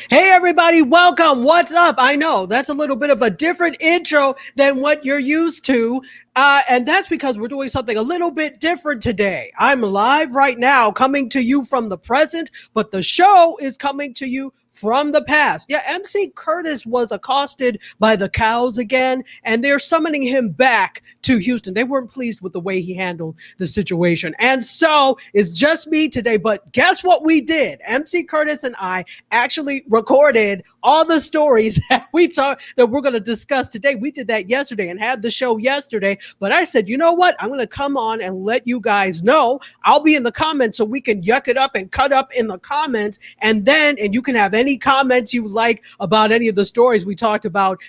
Hey, everybody, welcome. What's up? I know that's a little bit of a different intro than what you're used to. And that's because we're doing something a little bit different today. I'm live right now coming to you from the present, but the show is coming to you from the past. Yeah, MC Curtis was accosted by the cows again, and they're summoning him back to Houston. They weren't pleased with the way he handled the situation. And so it's just me today. But guess what we did? MC Curtis and I actually recorded all the stories that we're going to discuss today. We did that yesterday and had the show yesterday. But I said, you know what? I'm going to come on and let you guys know. I'll be in the comments so we can yuck it up and cut up in the comments. And you can have any comments you like about any of the stories we talked about.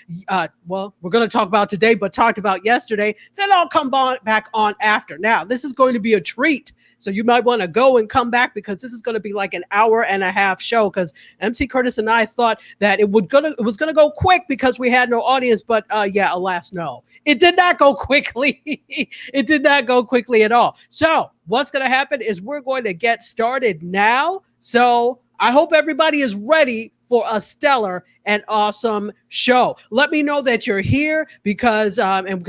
We're going to talk about today, but talked about yesterday. Then I'll come back on after. Now, this is going to be a treat. So you might want to go and come back because this is going to be like an hour and a half show because MC Curtis and I thought that it was going to go quick because we had no audience. But alas, no. It did not go quickly. It did not go quickly at all. So what's going to happen is we're going to get started now. So I hope everybody is ready for a stellar and awesome show. Let me know that you're here because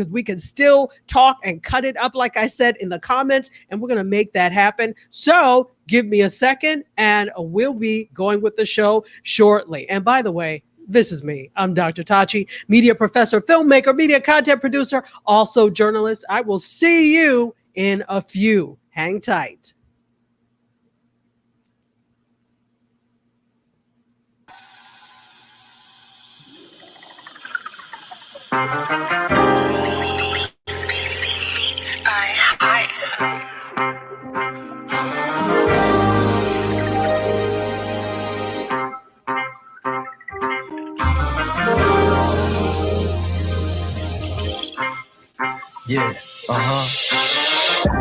we can still talk and cut it up, like I said, in the comments, and we're going to make that happen. So give me a second and we'll be going with the show shortly. And by the way, this is me. I'm Dr. Tachi, media professor, filmmaker, media content producer, also journalist. I will see you in a few. Hang tight. Yeah,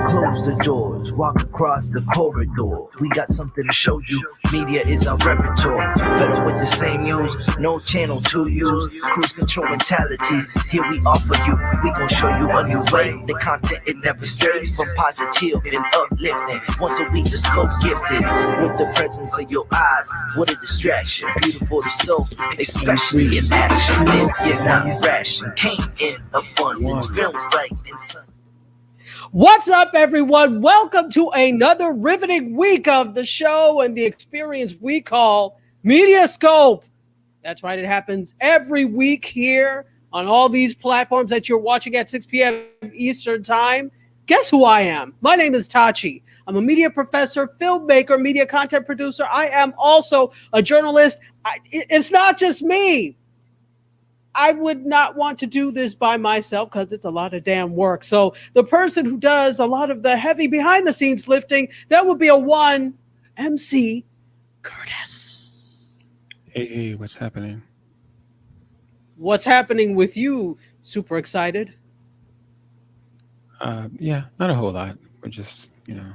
Close the doors, walk across the corridor. We got something to show you. Media is our repertoire. Fed up with the same news, no channel to use. Cruise control mentalities, here we offer you. We gon' show you a new way. The content, it never strays from positive and uplifting. Once a week, the scope gifted. With the presence of your eyes, what a distraction. Beautiful to soul, especially in action. This year, not ration. Came in abundance, films like in sun. What's up, everyone? Welcome to another riveting week of the show and the experience we call MediaScope. That's right. It happens every week here on all these platforms that you're watching at 6 p.m. Eastern Time. Guess who I am? My name is Tachi. I'm a media professor, filmmaker, media content producer. I am also a journalist. It's not just me. I would not want to do this by myself because it's a lot of damn work. So the person who does a lot of the heavy behind the scenes lifting, that would be a one MC Curtis. Hey, what's happening? What's happening with you? Super excited. Yeah, not a whole lot. We're just, yeah.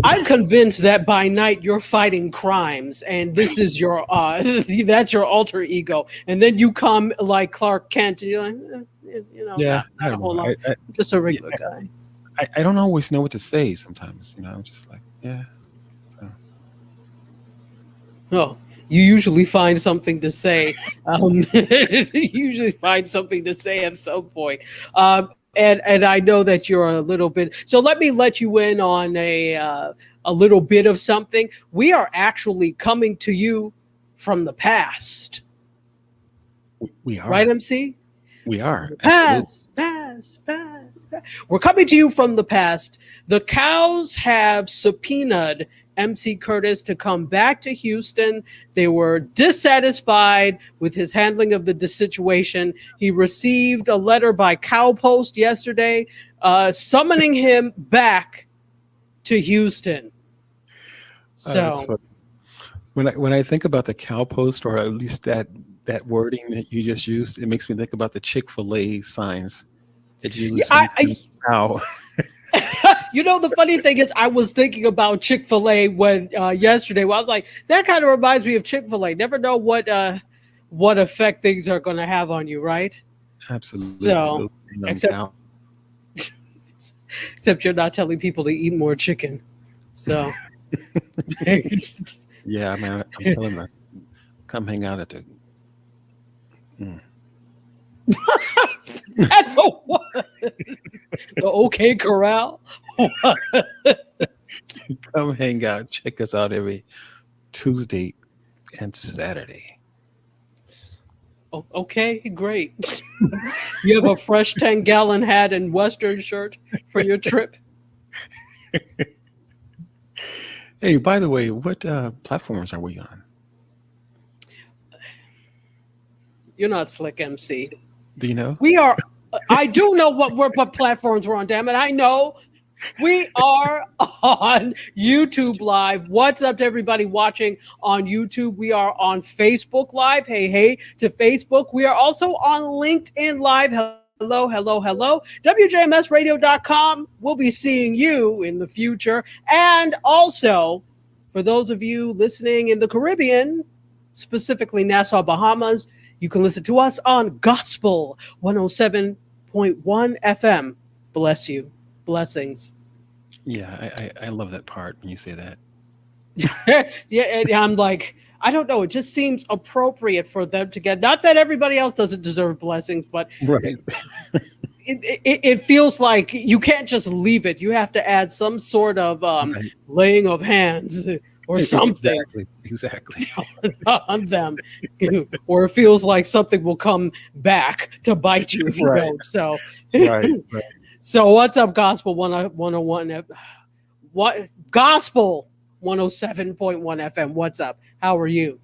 I'm convinced that by night you're fighting crimes and this is your that's your alter ego, and then you come like Clark Kent and you're like Yeah, not a whole lot. I'm just a regular guy. I don't always know what to say sometimes, I'm just like, yeah. So Oh, you usually find something to say. You usually find something to say at some point. And I know that you're a little bit. So let me let you in on a little bit of something. We are actually coming to you from the past. we are. Right, MC? We are. Past. We're coming to you from the past. The cows have subpoenaed MC Curtis to come back to Houston. They were dissatisfied with his handling of the situation. He received a letter by Cow Post yesterday summoning him back to Houston. So when I think about the Cow Post, or at least that wording that you just used, it makes me think about the Chick-fil-A signs that you use. Cow. The funny thing is, I was thinking about Chick-fil-A when yesterday. Well, I was like, that kind of reminds me of Chick-fil-A. Never know what effect things are going to have on you, right? Absolutely. So, except you're not telling people to eat more chicken. So Yeah, man, I'm telling you, come hang out at the. Mm. At the what? The OK Corral? Come hang out. Check us out every Tuesday and Saturday. Oh, okay, great. You have a fresh 10-gallon hat and Western shirt for your trip? Hey, by the way, what platforms are we on? You're not slick, MC. Do you know? We are. I do know what platforms we're on. Damn it, I know. We are on YouTube Live. What's up to everybody watching on YouTube? We are on Facebook Live. Hey to Facebook. We are also on LinkedIn Live. Hello. WJMSradio.com. We'll be seeing you in the future. And also, for those of you listening in the Caribbean, specifically Nassau, Bahamas, you can listen to us on Gospel 107.1 FM. Bless you. Blessings. Yeah, I love that part when you say that. Yeah, and I'm like, I don't know. It just seems appropriate for them to get. Not that everybody else doesn't deserve blessings, but Right. it feels like you can't just leave it. You have to add some sort of Right. laying of hands or something Exactly. on them, or it feels like something will come back to bite you if you Right. don't. So, Right. So what's up, Gospel 101? What Gospel 107.1 FM? What's up? How are you?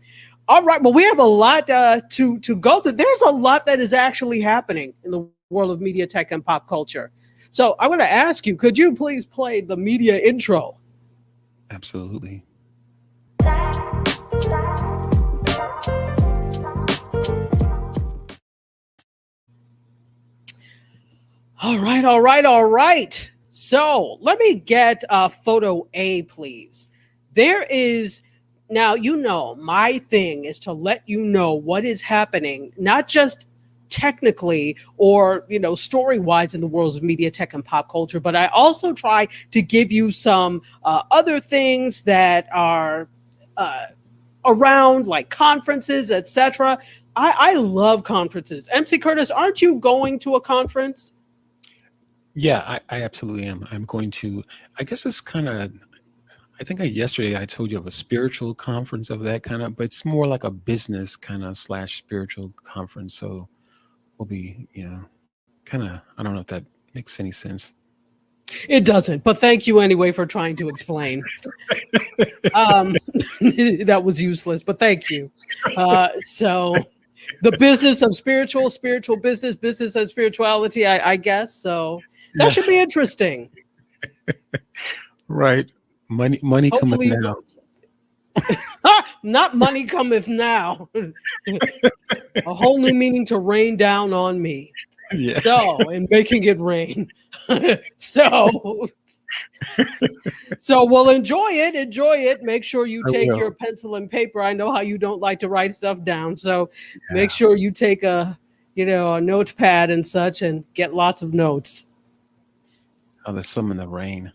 All right. Well, we have a lot to go through. There's a lot that is actually happening in the world of media, tech, and pop culture. So I'm going to ask you, could you please play the media intro? Absolutely. All right. So let me get photo A, please. There is now, my thing is to let you know what is happening, not just technically or, story-wise in the worlds of media, tech, and pop culture, but I also try to give you some other things that are around, like conferences, etc. I love conferences. MC Curtis, aren't you going to a conference? Yeah, I absolutely am. I'm going to, I guess it's kind of, I think yesterday I told you of a spiritual conference of that kind of, but it's more like a business kind of / spiritual conference. So we'll be, kind of, I don't know if that makes any sense. It doesn't, but thank you anyway for trying to explain. That was useless, but thank you. So the business of spiritual business of spirituality, I guess. So that should be interesting. Right. Money Hopefully, cometh now. Not money cometh now. A whole new meaning to rain down on me. Yeah. So, and making it rain. So we'll enjoy it. Make sure you take your pencil and paper. I know how you don't like to write stuff down. So make sure you take a notepad and such and get lots of notes. Oh, there's some in the rain.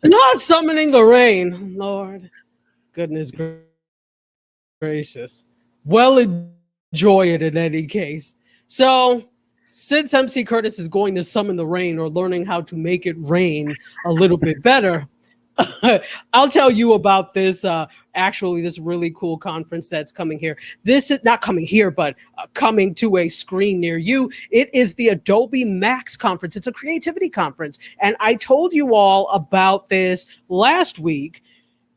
Not summoning the rain, Lord. Goodness gracious. Well, enjoy it in any case. So, since MC Curtis is going to summon the rain or learning how to make it rain a little bit better, I'll tell you about this. Actually, this really cool conference that's coming here. This is not coming here, but coming to a screen near you. It is the Adobe Max Conference. It's a creativity conference. And I told you all about this last week.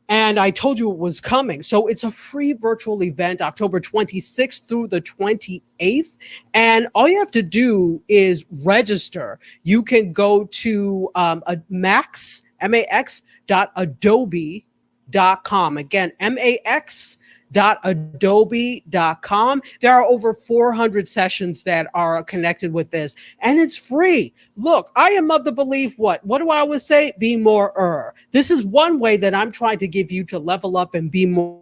And I told you it was coming. So it's a free virtual event, October 26th through the 28th. And all you have to do is register. You can go to max.adobe.com. Again, max.adobe.com. There are over 400 sessions that are connected with this, and it's free. Look, I am of the belief, what do I always say? Be more. This is one way that I'm trying to give you to level up and be more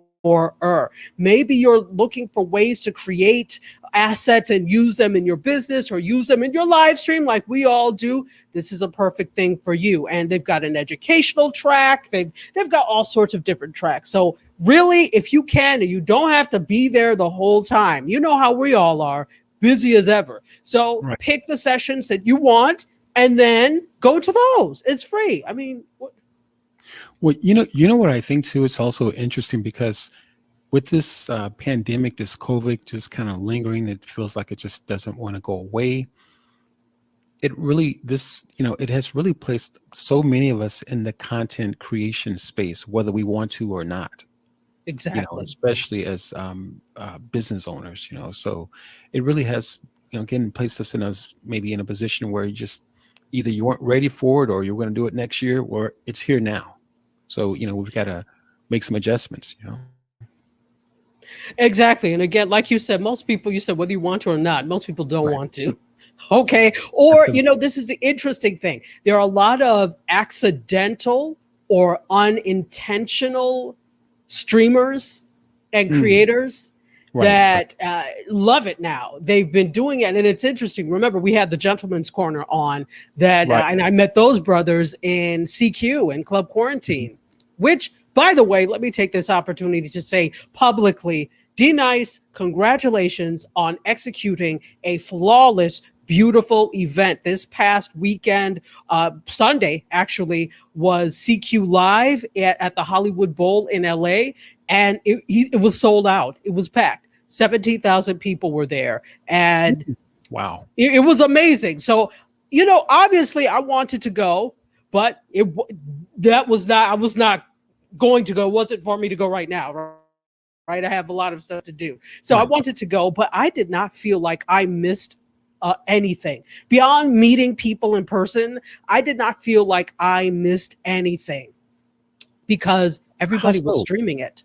Maybe you're looking for ways to create assets and use them in your business or use them in your live stream like we all do. This is a perfect thing for you. And they've got an educational track. They've got all sorts of different tracks. So really, if you can, and you don't have to be there the whole time, you know how we all are, busy as ever. So Right. pick the sessions that you want and then go to those. It's free. I mean, Well, you know what I think too. It's also interesting because with this pandemic, this COVID just kind of lingering, it feels like it just doesn't want to go away. It really, it has really placed so many of us in the content creation space, whether we want to or not. exactly. Especially as business owners. So it really has, again, placed us maybe in a position where either you weren't ready for it or you're going to do it next year, or it's here now. So, we've got to make some adjustments, Exactly. And again, like you said, most people, you said whether you want to or not, most people don't Right. want to. Okay. Or, Absolutely. this is the interesting thing. There are a lot of accidental or unintentional streamers and creators Right. that love it now. They've been doing it. And it's interesting. Remember, we had the Gentleman's Corner on that, Right. and I met those brothers in CQ and Club Quarantine, which, by the way, let me take this opportunity to say publicly, D-Nice, congratulations on executing a flawless, beautiful event. This past weekend, Sunday actually, was CQ Live at the Hollywood Bowl in LA, and it was sold out. It was packed. 17,000 people were there, and Wow. it was amazing. So, obviously I wanted to go, but I was not going to go. It wasn't for me to go right now, right? I have a lot of stuff to do. So I Right. wanted to go, but I did not feel like I missed anything. Beyond meeting people in person, I did not feel like I missed anything because everybody was so? streaming it.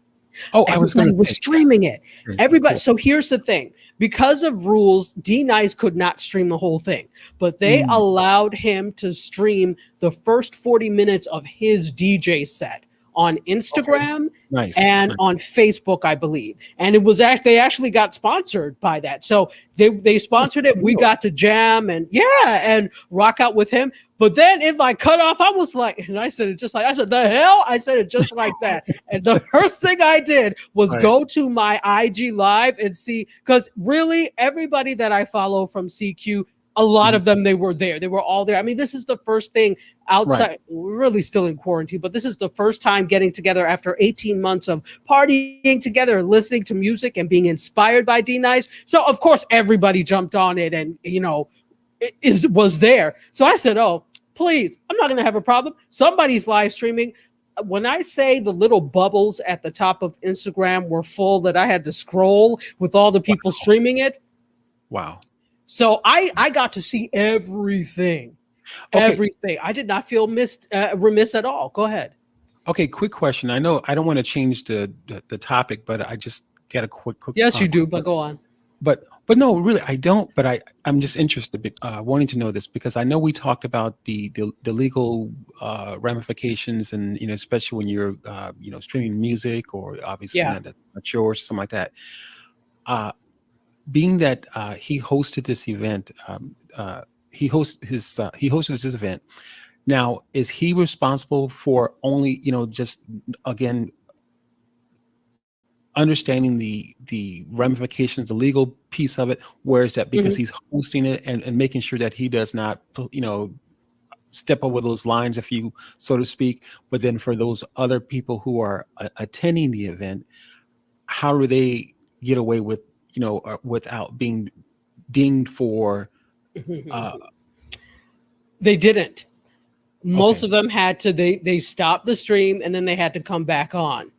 Oh, I was going Everybody to was say, streaming it. yeah. Everybody. Cool. So here's the thing. Because of rules, D-Nice could not stream the whole thing, but they allowed him to stream the first 40 minutes of his DJ set on Instagram Nice. and Nice. on Facebook, I believe. And it was they actually got sponsored by that. So they sponsored it. We got to jam and rock out with him. But then it cut off. I was like, and I said it just like, I said, the hell? I said it just like that. And the first thing I did was Right. go to my IG live and see, because really everybody that I follow from CQ, a lot of them, they were there. They were all there. I mean, this is the first thing outside. Right. We're really still in quarantine, but this is the first time getting together after 18 months of partying together, listening to music and being inspired by D-Nice. So of course everybody jumped on it and, was there. So I said, oh, please, I'm not going to have a problem. Somebody's live streaming. When I say the little bubbles at the top of Instagram were full that I had to scroll with all the people streaming it. Wow. So I got to see everything. Okay. Everything. I did not feel remiss at all. Go ahead. Okay. Quick question. I know I don't want to change the topic, but I just got a quick. Yes, you do, but go on. But no, really, I don't. But I'm just interested, wanting to know this because I know we talked about the legal ramifications, and especially when you're streaming music or obviously not yours or something like that. Being that he hosted this event, he hosted this event. Now, is he responsible for only just again understanding the ramifications, the legal piece of it, where is that because he's hosting it and making sure that he does not, step over those lines, if you so to speak. But then for those other people who are attending the event, how do they get away with, without being dinged for? They didn't. Most of them had to. They stopped the stream and then they had to come back on.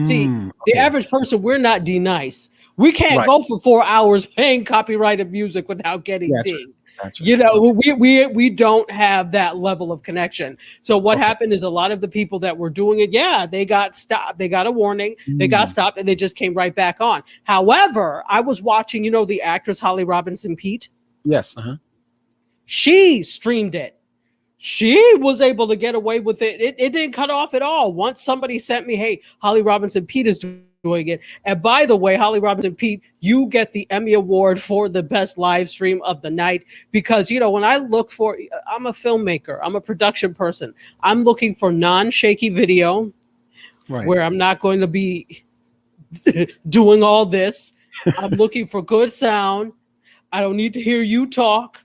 See, the average person, we're not D-Nice. We can't go for 4 hours playing copyrighted music without getting dinged. Right. We don't have that level of connection. So what happened is a lot of the people that were doing it, they got stopped. They got a warning. They got stopped and they just came right back on. However, I was watching, the actress Holly Robinson Peete. Yes. She streamed it. She was able to get away with it. It didn't cut off at all. Once somebody sent me, hey, Holly Robinson Peete is doing doing it. And by the way, Holly Robinson Pete, you get the Emmy Award for the best live stream of the night, because, you know, when I look for, I'm a filmmaker, I'm a production person, I'm looking for non-shaky video where I'm not going to be doing all this. I'm looking for good sound. I don't need to hear you talk.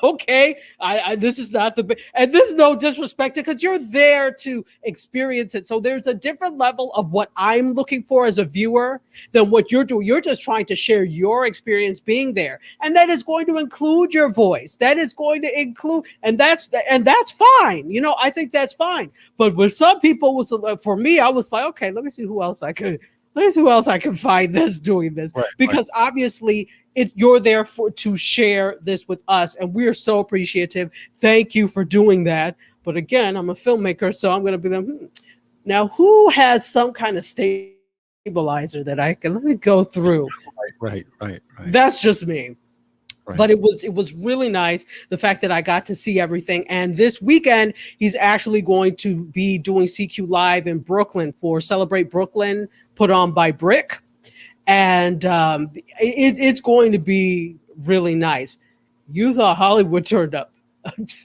Okay, I this is not and this is no disrespect, because you're there to experience it. So there's a different level of what I'm looking for as a viewer than what you're doing. You're just trying to share your experience being there, and that is going to include your voice. That is going to include, and that's fine. You know, I think that's fine. But with some people, for me, I was like, okay, let me see who else I can find that's doing this, because obviously you're there to share this with us, and we're so appreciative. Thank you for doing that. But again, I'm a filmmaker, so I'm going to be like, now who has some kind of stabilizer that I can, let me go through. Right. That's just me. Right. But it was really nice, the fact that I got to see everything. And this weekend, he's actually going to be doing CQ Live in Brooklyn for Celebrate Brooklyn, put on by Brick. And it's going to be really nice. You thought Hollywood turned up.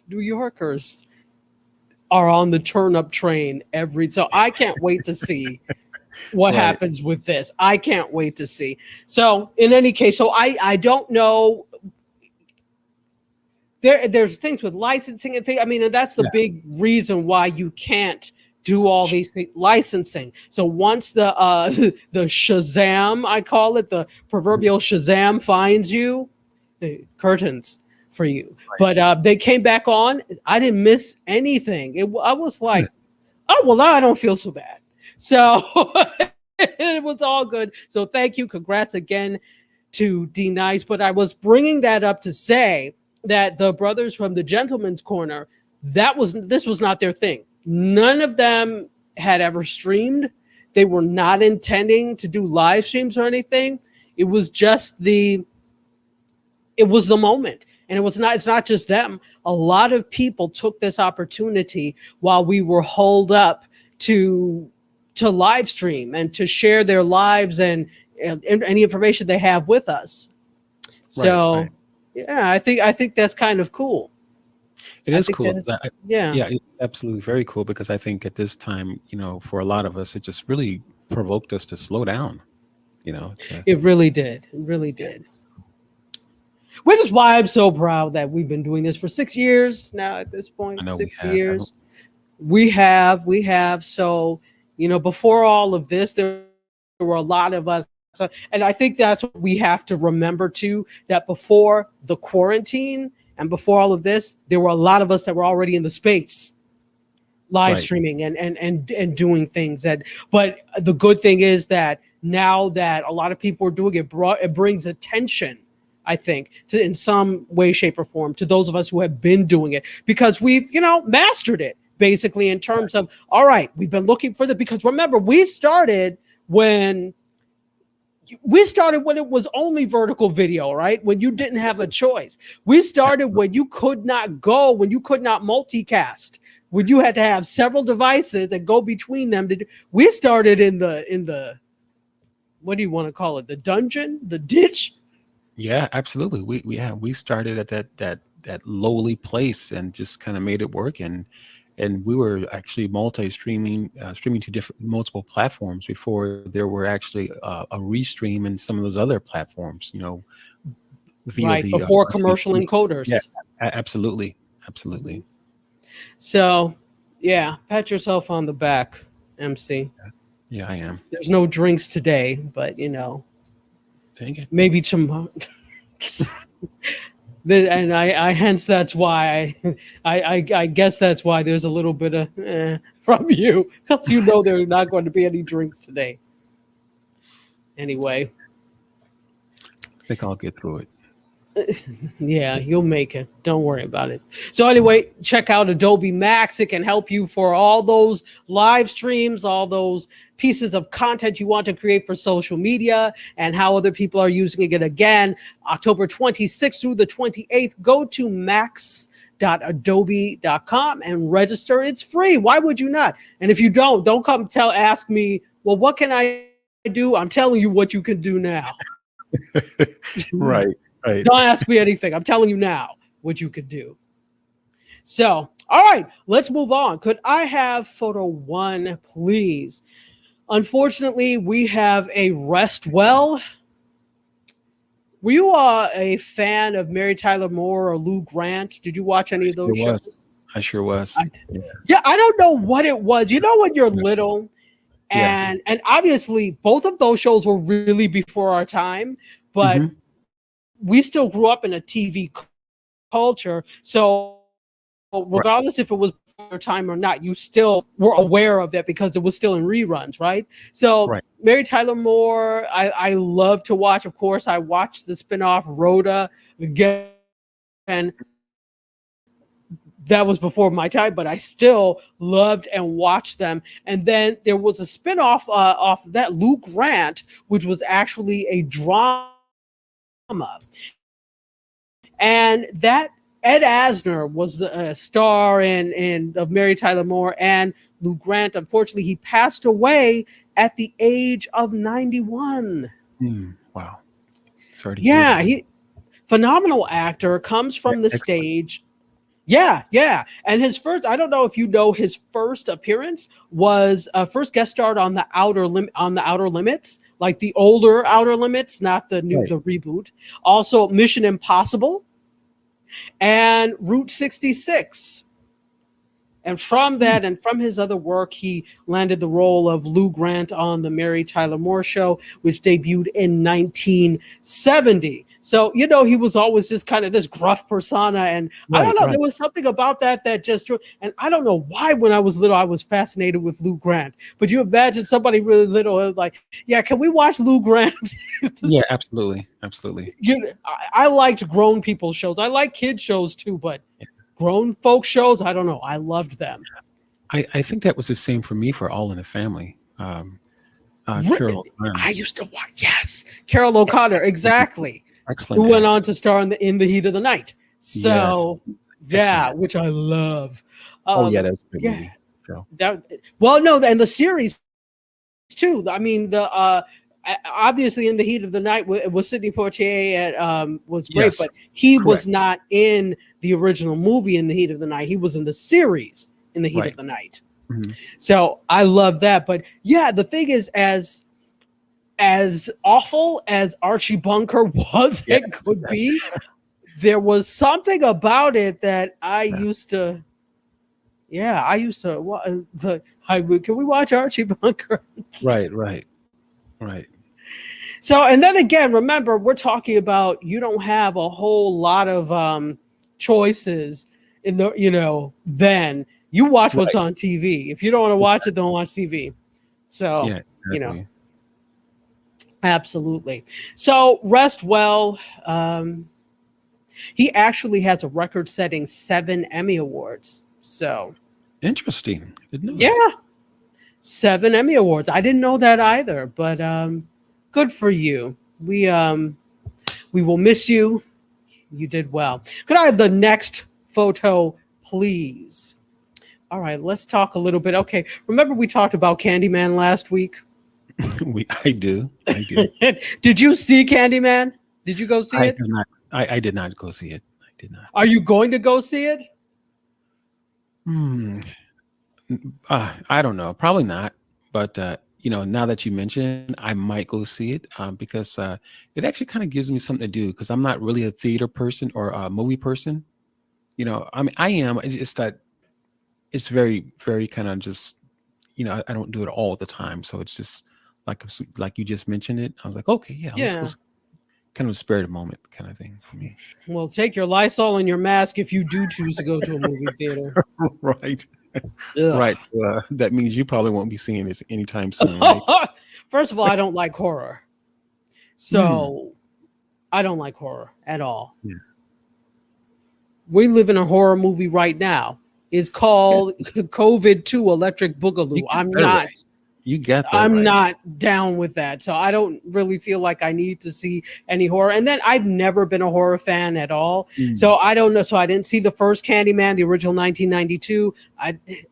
New Yorkers are on the turn up train so I can't wait to see what happens with this. I can't wait to see. So in any case, so I don't know. There's things with licensing and things. I mean, and that's the big reason why you can't do all these things, licensing. So once the Shazam, I call it, the proverbial Shazam, finds you, curtains for you. Right. But they came back on. I didn't miss anything. I was like, oh, well, now I don't feel so bad. So it was all good. So thank you. Congrats again to D Nice. But I was bringing that up to say that the brothers from the Gentleman's Corner, this was not their thing. None of them had ever streamed. They were not intending to do live streams or anything. It was just it was the moment. And it's not just them. A lot of people took this opportunity while we were holed up to live stream and to share their lives and any information they have with us. So yeah, I think that's kind of cool. It is cool. Yeah, it's absolutely very cool, because I think at this time, you know, for a lot of us, it just really provoked us to slow down. You know, it really did. It really did. Which is why I'm so proud that we've been doing this for 6 years now. At this point, 6 years. We have. So, you know, before all of this, there were a lot of us. And I think that's what we have to remember too, that before the quarantine and before all of this, there were a lot of us that were already in the space, live streaming and doing things. But the good thing is that now that a lot of people are doing it, it brings attention, I think, to in some way, shape, or form to those of us who have been doing it, because we've, you know, mastered it basically in terms of, all right, we've been looking for because remember, we started when it was only vertical video, right? When you didn't have a choice. We started when you could not multicast, when you had to have several devices that go between them. We started in the what do you want to call it? The dungeon, the ditch. Yeah, absolutely. We started at that lowly place and just kind of made it work, and we were actually streaming to multiple platforms before there were actually a restream in some of those other platforms, you know, via before commercial encoders. Yeah, absolutely. So, yeah, pat yourself on the back, MC. Yeah, I am. There's no drinks today, but you know, dang it, maybe tomorrow. And I hence that's why I guess that's why there's a little bit of from you, because you know there are not going to be any drinks today. Anyway, I think I'll get through it. Yeah, you'll make it. Don't worry about it. So anyway, check out Adobe Max. It can help you for all those live streams, all those pieces of content you want to create for social media, and how other people are using it. Again, October 26th through the 28th, go to max.adobe.com and register. It's free. Why would you not? And if you don't come ask me well, what can I do? I'm telling you what you can do now. Right. Right. Don't ask me anything. I'm telling you now what you could do. So, all right, let's move on. Could I have photo 1, please? Unfortunately, we have a rest well. Were you a fan of Mary Tyler Moore or Lou Grant? Did you watch any of those shows? I sure was. Yeah, I don't know what it was. You know, when you're little, and obviously both of those shows were really before our time, but we still grew up in a TV culture. So regardless if it was your time or not, you still were aware of it because it was still in reruns, right? So Mary Tyler Moore, I love to watch. Of course, I watched the spinoff Rhoda again. And that was before my time, but I still loved and watched them. And then there was a spinoff off of that, Lou Grant, which was actually a drama. And that Ed Asner was the star of Mary Tyler Moore, and Lou Grant, unfortunately, he passed away at the age of 91. Wow. Sorry to hear that. He phenomenal actor, comes from the stage. Yeah. And his first, I don't know if you know, his first appearance was first guest starred on the Outer Limits, like the older Outer Limits, not the new the reboot. Also Mission Impossible and Route 66. And from that and from his other work, he landed the role of Lou Grant on the Mary Tyler Moore Show, which debuted in 1970. So, you know, he was always just kind of this gruff persona. And I don't know, there was something about that just drew. And I don't know why when I was little, I was fascinated with Lou Grant. But you imagine somebody really little like, yeah, can we watch Lou Grant? Yeah, absolutely. Absolutely. I liked grown people shows. I like kid shows too, but grown folk shows, I don't know. I loved them. I think that was the same for me for All in the Family. Carol O'Connor. I used to watch. Yes, Carol O'Connor, exactly. Excellent. Who went on to star in the Heat of the Night. So which I love. That was a great movie. And the series too. I mean, the obviously in the Heat of the Night was Sidney Poitier was great, but he was not in the original movie in the Heat of the Night. He was in the series in the Heat of the Night. So I love that. But yeah, the thing is, as awful as Archie Bunker was and could be, there was something about it that I used to. Yeah, I used to. Can we watch Archie Bunker? Right. So, and then again, remember, we're talking about you don't have a whole lot of choices in the, then you watch what's on TV. If you don't want to watch it, don't watch TV. So, absolutely. So rest well. He actually has a record-setting 7 Emmy Awards. So interesting. Didn't know that. Yeah. 7 Emmy Awards. I didn't know that either, but good for you. We will miss you. You did well. Could I have the next photo, please? All right, let's talk a little bit. Okay, remember we talked about Candyman last week? I do. Did you see Candyman? Did you go see it? I did not go see it. I did not. Are you going to go see it? I don't know. Probably not. But now that you mention, I might go see it because it actually kind of gives me something to do because I'm not really a theater person or a movie person. I mean, I am. It's just that it's very, very kind of just, I don't do it all the time. So it's just like you just mentioned it. I was like, okay, let's go. Kind of a spirited moment kind of thing for me. Well, take your Lysol and your mask if you do choose to go to a movie theater. Right. Right. That means you probably won't be seeing this anytime soon. Right? First of all, I don't like horror. So I don't like horror at all. Yeah. We live in a horror movie right now. It's called COVID 2 Electric Boogaloo. I'm not. You got that I'm right. not down with that. So I don't really feel like I need to see any horror. And then I've never been a horror fan at all. Mm. So I don't know. So I didn't see the first Candyman, the original 1992.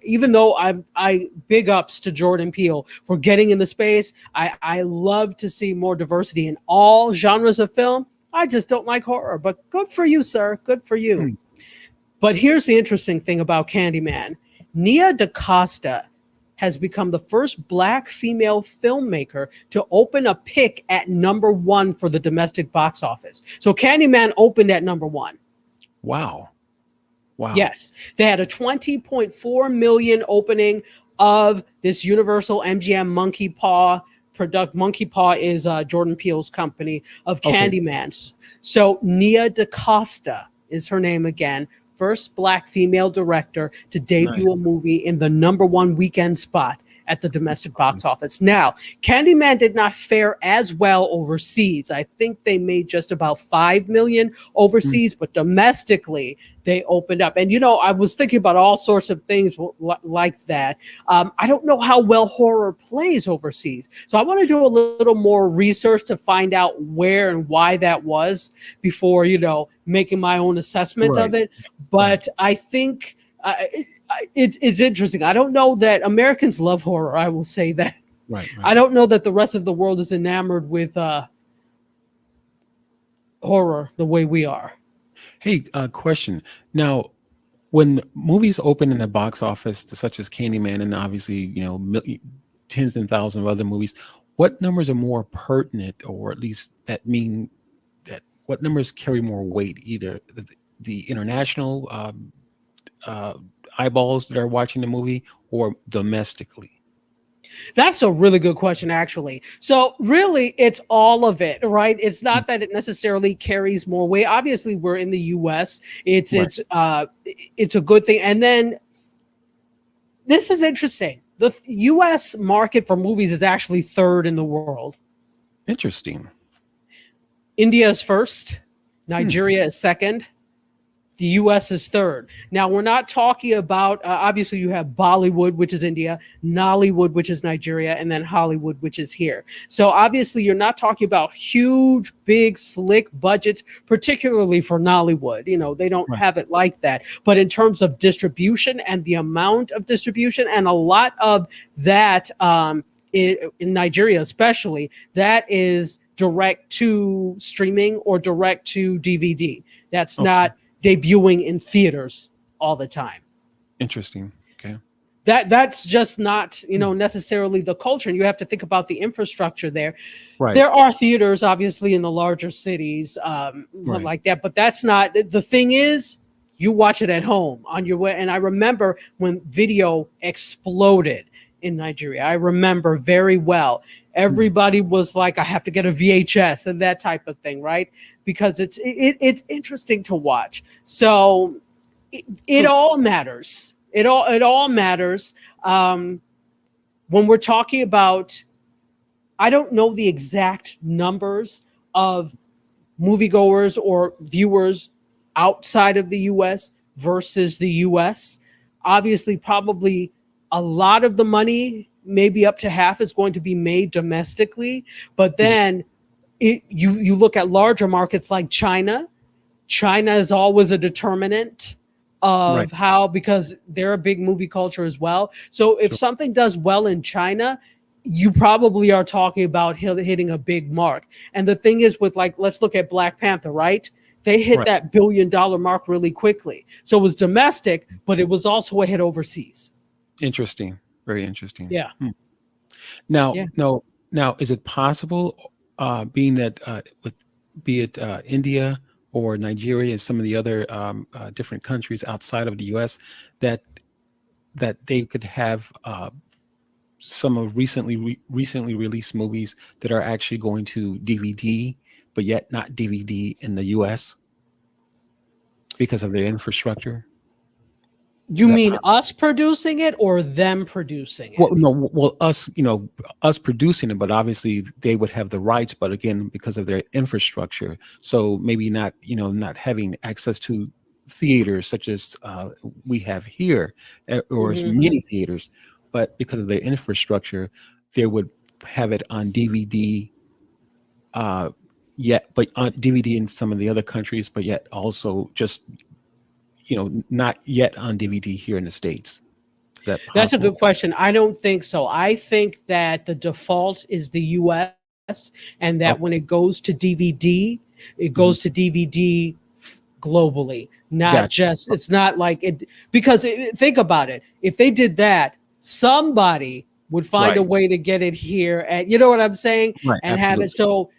Even though I big ups to Jordan Peele for getting in the space. I love to see more diversity in all genres of film. I just don't like horror, but good for you, sir. Good for you. Mm. But here's the interesting thing about Candyman. Nia DaCosta has become the first Black female filmmaker to open a pick at #1 for the domestic box office. So Candyman opened at #1. Wow. Wow. Yes. They had a 20.4 million opening of this Universal MGM Monkey Paw product. Monkey Paw is Jordan Peele's company of Candyman. So Nia DaCosta is her name again. First Black female director to debut a movie in the #1 weekend spot at the domestic box office. Now, Candyman did not fare as well overseas. I think they made just about 5 million overseas, but domestically they opened up. And, I was thinking about all sorts of things like that. I don't know how well horror plays overseas. So I want to do a little more research to find out where and why that was before, making my own assessment of it. But I think it's interesting. I don't know that Americans love horror. I will say that. Right. I don't know that the rest of the world is enamored with horror the way we are. Hey, question. Now, when movies open in the box office, such as Candyman, and obviously, tens and thousands of other movies, what numbers are more pertinent, or at least what numbers carry more weight? Either the international eyeballs that are watching the movie, or domestically? That's a really good question, actually. So really, it's all of it, right? It's not that it necessarily carries more weight. Obviously, we're in the U.S. It's a good thing. And then this is interesting. The U.S. market for movies is actually third in the world. Interesting. India is first. Nigeria is second. The U.S. is third. Now, we're not talking about, obviously, you have Bollywood, which is India, Nollywood, which is Nigeria, and then Hollywood, which is here. So, obviously, you're not talking about huge, big, slick budgets, particularly for Nollywood. They don't have it like that. But in terms of distribution and the amount of distribution, and a lot of that in Nigeria especially, that is direct to streaming or direct to DVD. That's not debuting in theaters all the time. Interesting. Okay. That's just not, necessarily the culture. And you have to think about the infrastructure there. Right. There are theaters, obviously, in the larger cities like that. But that's not, the thing is, you watch it at home on your way. And I remember when video exploded in Nigeria. I remember very well. Everybody was like, I have to get a VHS and that type of thing, right? Because it's interesting to watch. So it all matters. It all matters. When we're talking about, I don't know the exact numbers of moviegoers or viewers outside of the US versus the US. Obviously, probably a lot of the money, maybe up to half, is going to be made domestically. But then you look at larger markets like China. China is always a determinant of how, because they're a big movie culture as well. So if something does well in China, you probably are talking about hitting a big mark. And the thing is with, like, let's look at Black Panther, right? They hit that $1 billion mark really quickly. So it was domestic, but it was also a hit overseas. Interesting. Very interesting. Yeah. Now, is it possible, being that be it India or Nigeria and some of the other different countries outside of the U.S., that they could have some of recently released movies that are actually going to DVD, but yet not DVD in the U.S. because of their infrastructure? You mean us producing it or them producing it? Well, us producing it, but obviously they would have the rights, but again, because of their infrastructure. So maybe not having access to theaters such as we have here, or as many theaters, but because of their infrastructure, they would have it on DVD, yet, but on DVD in some of the other countries, but yet also just, not yet on DVD here in the States. Is that possible? That's a good question. I don't think so. I think that the default is the US, and that when it goes to DVD, it goes to DVD globally, not just, it's not like it, because think about it. If they did that, somebody would find a way to get it here, and you know what I'm saying? Right, and absolutely. have it. So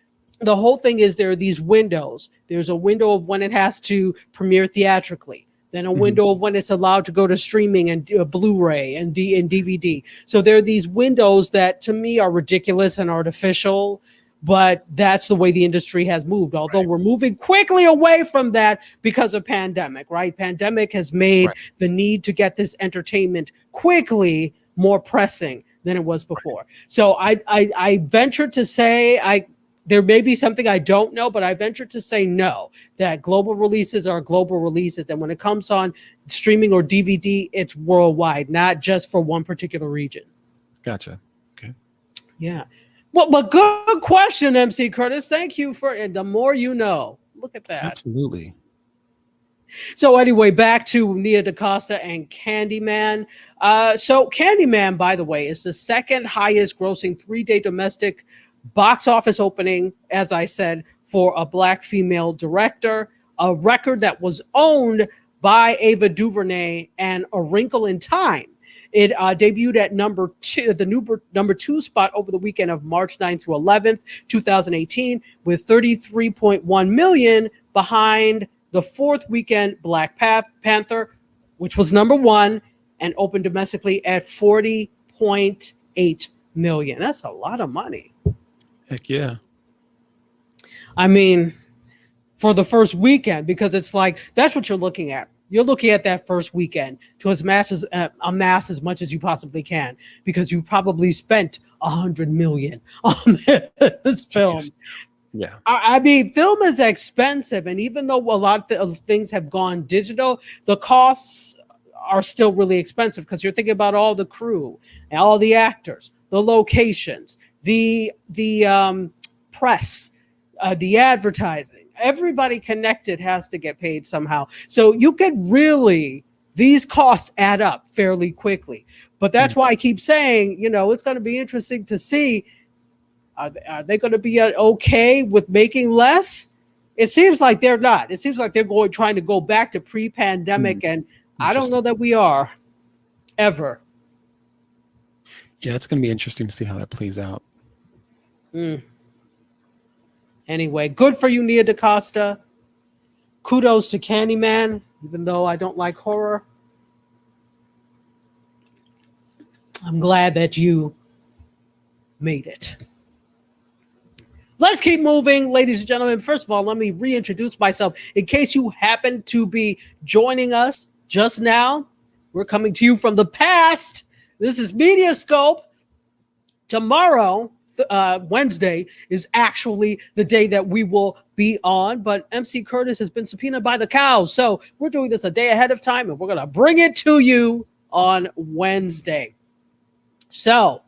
the whole thing is there are these windows. There's a window of when it has to premiere theatrically, then a window of when it's allowed to go to streaming and Blu-ray and DVD. So there are these windows that to me are ridiculous and artificial, but that's the way the industry has moved. Although we're moving quickly away from that because of pandemic, right? Pandemic has made the need to get this entertainment quickly more pressing than it was before. So I venture to say, there may be something I don't know, but I venture to say no, that global releases are global releases. And when it comes on streaming or DVD, it's worldwide, not just for one particular region. Gotcha. Okay. Yeah. Well, but good question, MC Curtis. Thank you for it. The more you know. Look at that. Absolutely. So anyway, back to Nia DaCosta and Candyman. So Candyman, by the way, is the second highest grossing 3-day domestic box office opening, as I said, for a Black female director, a record that was owned by Ava DuVernay and A Wrinkle in Time. It debuted at number 2 spot over the weekend of March 9th through 11th, 2018, with 33.1 million behind the fourth weekend Black Panther, which was number 1 and opened domestically at 40.8 million. That's a lot of money. Heck yeah. I mean, for the first weekend, because it's like, that's what you're looking at. You're looking at that first weekend to amass as much as you possibly can, because you probably spent $100 million on this film. Yeah. I mean, film is expensive. And even though a lot of things have gone digital, the costs are still really expensive, because you're thinking about all the crew and all the actors, the locations, the press, the advertising. Everybody connected has to get paid somehow. So you could really, these costs add up fairly quickly. But that's why I keep saying, it's going to be interesting to see, are they going to be okay with making less? It seems like they're not. It seems like they're trying to go back to pre-pandemic, and I don't know that we are ever. Yeah, it's going to be interesting to see how that plays out. Anyway, good for you, Nia DaCosta. Kudos to Candyman, even though I don't like horror. I'm glad that you made it. Let's keep moving, ladies and gentlemen. First of all, let me reintroduce myself. In case you happen to be joining us just now, we're coming to you from the past. This is MediaScope. Tomorrow, Wednesday, is actually the day that we will be on, but MC Curtis has been subpoenaed by the cows, so we're doing this a day ahead of time, and we're going to bring it to you on Wednesday. So,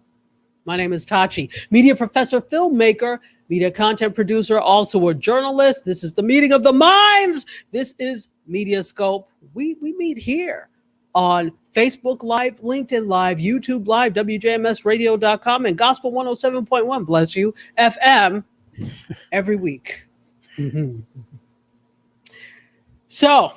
my name is Tachi, media professor, filmmaker, media content producer, also a journalist. This is the meeting of the minds. This is MediaScope. We meet here on Facebook Live, LinkedIn Live, YouTube Live, WJMSradio.com, and Gospel 107.1, bless you, FM, every week. So,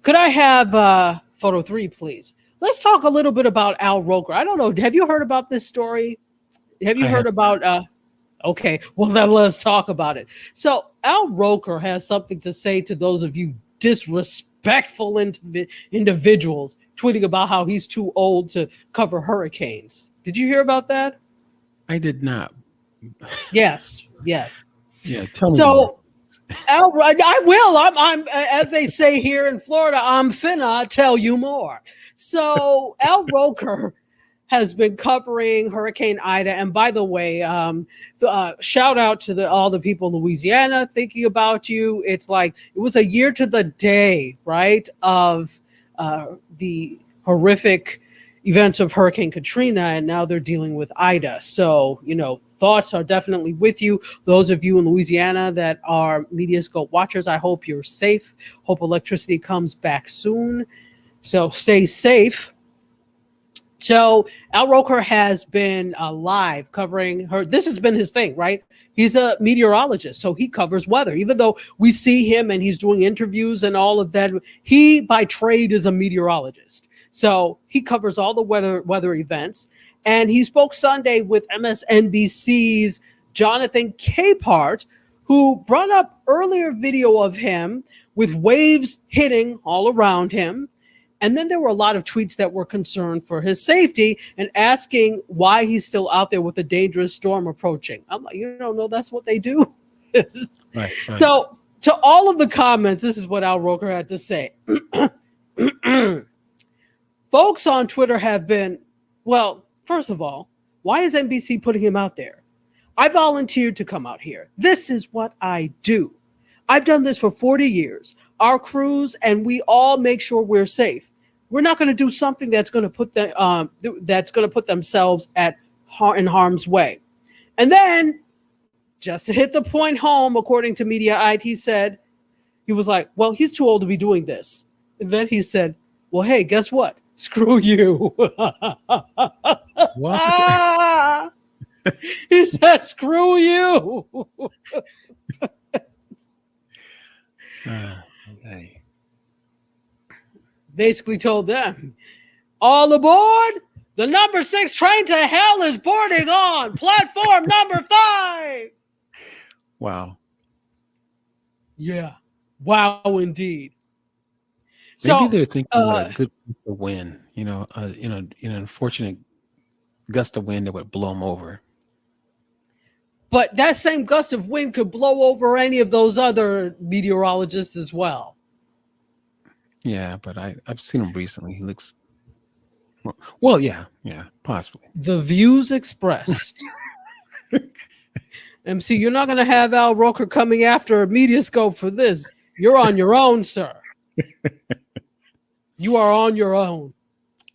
could I have photo 3, please? Let's talk a little bit about Al Roker. I don't know, have you heard about this story? Have you heard about... Okay, well, then let's talk about it. So, Al Roker has something to say to those of you disrespectful individuals tweeting about how he's too old to cover hurricanes. Did you hear about that? I did not. Yes. Yeah, tell me. So, Al, I will. I'm as they say here in Florida, I'm finna tell you more. So, Al Roker has been covering Hurricane Ida, and by the way, shout out to all the people in Louisiana thinking about you. It's like it was a year to the day, right, of the horrific events of Hurricane Katrina, and now they're dealing with Ida. So, thoughts are definitely with you. Those of you in Louisiana that are MediaScope watchers, I hope you're safe. Hope electricity comes back soon. So stay safe. So Al Roker has been live covering her. This has been his thing, right? He's a meteorologist, so he covers weather. Even though we see him and he's doing interviews and all of that, he by trade is a meteorologist. So he covers all the weather events. And he spoke Sunday with MSNBC's Jonathan Capehart, who brought up earlier video of him with waves hitting all around him. And then there were a lot of tweets that were concerned for his safety and asking why he's still out there with a dangerous storm approaching. I'm like, no, that's what they do. Right. So to all of the comments, this is what Al Roker had to say. Folks on Twitter have been, well, first of all, why is NBC putting him out there? I volunteered to come out here. This is what I do. I've done this for 40 years. Our crews and we all make sure we're safe. We're not going to do something that's going to put themselves in harm's way. And then, just to hit the point home, according to Mediaite, he was like, "Well, he's too old to be doing this." And then he said, "Well, hey, guess what? Screw you." What? He said, "Screw you." Okay. Basically told them, all aboard, the number 6 train to hell is boarding on platform number 5. Wow. Yeah. Wow, indeed. Maybe So they're thinking about a good gust of wind, an unfortunate gust of wind that would blow them over. but that same gust of wind could blow over any of those other meteorologists as well. Yeah, but I've seen him recently. He looks well, yeah, possibly. The views expressed. MC, you're not going to have Al Roker coming after MediaScope for this. You're on your own, sir. You are on your own.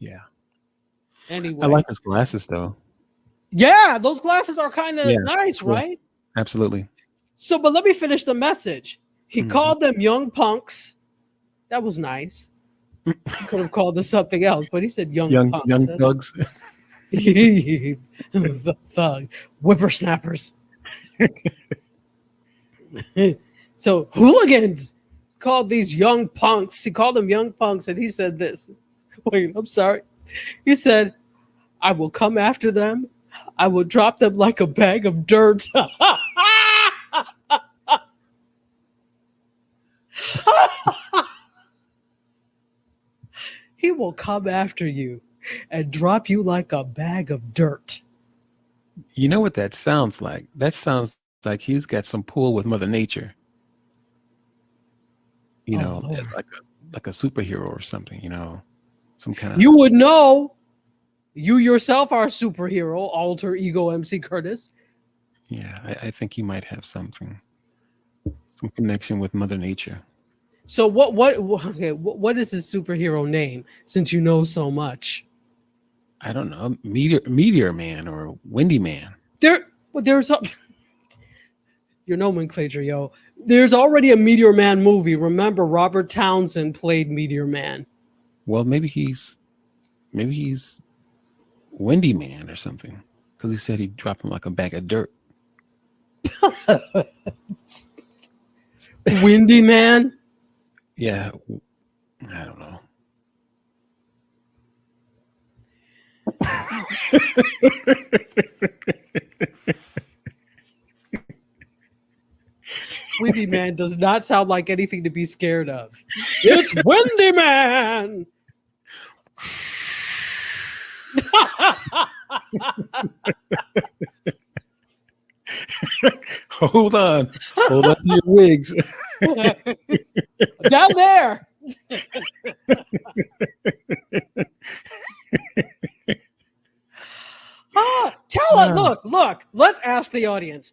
Yeah. Anyway. I like his glasses, though. Yeah, those glasses are kind of nice, right? Absolutely. So, but let me finish the message. He called them young punks. That was nice. He could have called them something else, but he said young punks. Young thugs. The thug. Whippersnappers. So hooligans called these young punks. He called them young punks, and he said this. Wait, I'm sorry. He said, "I will come after them. I will drop them like a bag of dirt." He will come after you and drop you like a bag of dirt. You know what that sounds like? That sounds like he's got some pull with Mother Nature. As like a superhero or something, some kind of. You would know. You yourself are a superhero, alter ego MC Curtis. Yeah, I think he might have some connection with Mother Nature. So what is his superhero name, since you know so much? I don't know, Meteor Man or Windy Man. There's your nomenclature, yo. There's already a Meteor Man movie. Remember, Robert Townsend played Meteor Man. Well, maybe he's Windy Man or something, because he said he'd drop him like a bag of dirt. Windy Man? Yeah, I don't know. Windy Man does not sound like anything to be scared of. It's Windy Man. Hold on to your wigs. Down there. Tell us, look, let's ask the audience.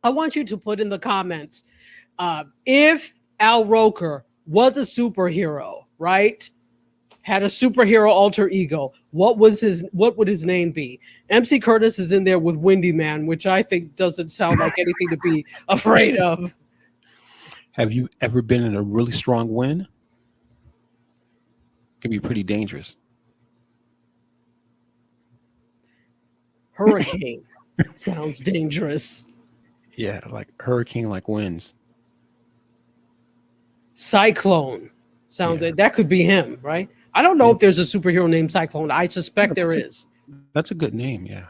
I want you to put in the comments, if Al Roker was a superhero, right? had a superhero alter ego, what would his name be? MC Curtis is in there with Windy Man, which I think doesn't sound like anything to be afraid of. Have you ever been in a really strong wind? It can be pretty dangerous. Hurricane sounds dangerous. Yeah, like hurricane-like winds. Cyclone sounds that could be him, right? I don't know if there's a superhero named Cyclone. I suspect there is. That's a good name, yeah.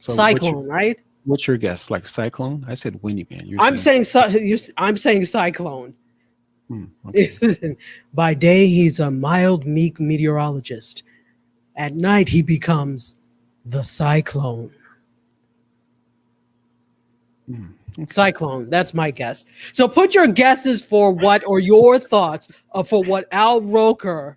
So Cyclone, right? What's your guess? Like Cyclone? I said Windy Man. I'm saying Cyclone. Okay. By day, he's a mild, meek meteorologist. At night, he becomes the Cyclone. Okay. Cyclone. That's my guess. So put your guesses for what, or your thoughts for what Al Roker,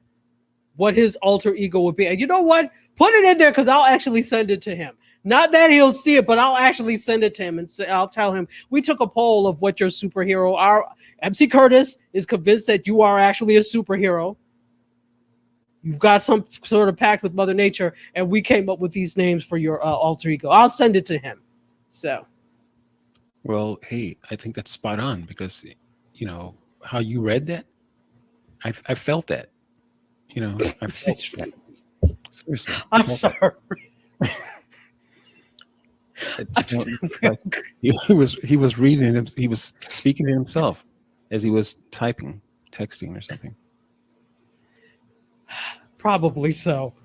what his alter ego would be. And you know what? Put it in there because I'll actually send it to him. Not that he'll see it, but I'll actually send it to him and I'll tell him we took a poll of what your superhero are. MC Curtis is convinced that you are actually a superhero. You've got some sort of pact with Mother Nature, and we came up with these names for your alter ego. I'll send it to him. So. Well, hey, I think that's spot on because, how you read that, I felt that, I felt that. Seriously. I'm sorry. He was reading him. He was speaking to himself as he was texting or something. Probably so.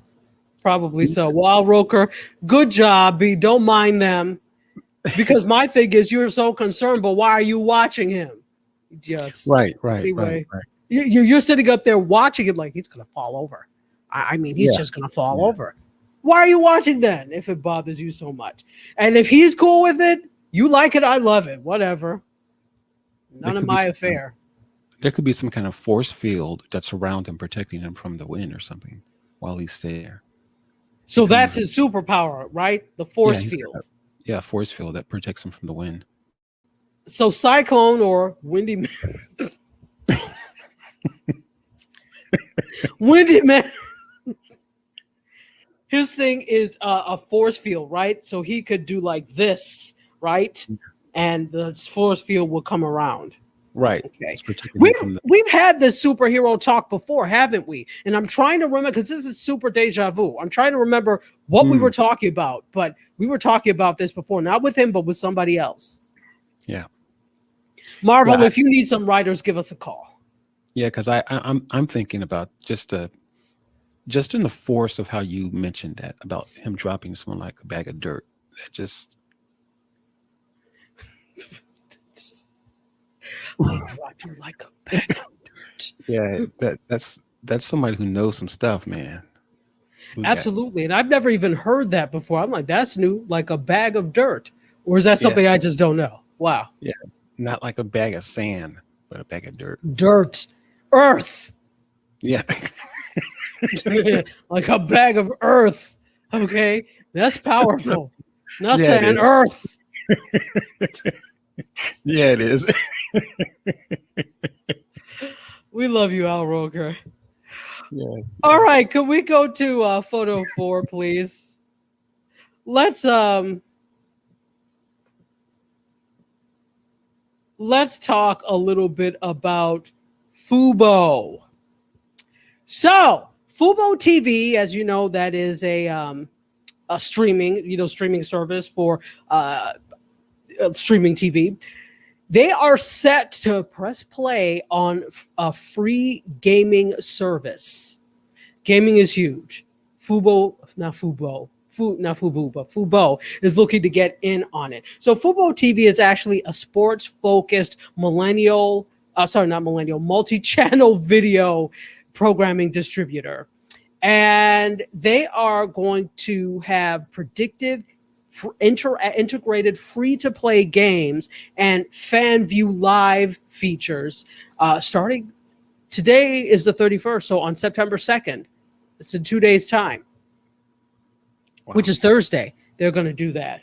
Well, Al Roker, good job, B. Don't mind them. Because my thing is, you're so concerned, but why are you watching him? Idiots. Right. Anyway, you're sitting up there watching him like he's going to fall over. I mean, he's just going to fall over. Why are you watching then if it bothers you so much? And if he's cool with it, you like it, I love it. Whatever. None of my affair. There could be some kind of force field that's around him, protecting him from the wind or something while he's there. So that's his superpower, right? The force field. Force field that protects him from the wind. So Cyclone or Windy Man. Windy Man. His thing is a force field, right? So he could do like this, right? And the force field will come around. Right. Okay. We've had this superhero talk before, haven't we? And I'm trying to remember because this is super deja vu. I'm trying to remember what we were talking about, but we were talking about this before, not with him, but with somebody else. Yeah. Marvel, if you need some writers, give us a call. Yeah, because I'm thinking about just in the force of how you mentioned that about him dropping someone like a bag of dirt. That just I'll drop you like a bag of dirt. Yeah, that's somebody who knows some stuff, man. Absolutely. And I've never even heard that before. I'm like, that's new, like a bag of dirt. Or is that something I just don't know? Wow. Yeah. Not like a bag of sand, but a bag of dirt. Dirt. Earth. Yeah. Like a bag of earth. Okay. That's powerful. Not saying earth. Yeah, it is. We love you, Al Roker. Yeah. All right, can we go to photo 4, please? Let's talk a little bit about Fubo. So, Fubo TV, as you know, that is a streaming service for streaming TV. They are set to press play on a free gaming service. Gaming is huge. Fubo is looking to get in on it. So Fubo TV is actually a sports-focused multi-channel video programming distributor. And they are going to have predictive integrated free-to-play games and fan view live features starting today is the 31st, so on September 2nd. It's in 2 days' time. Wow. Which is Thursday. They're going to do that.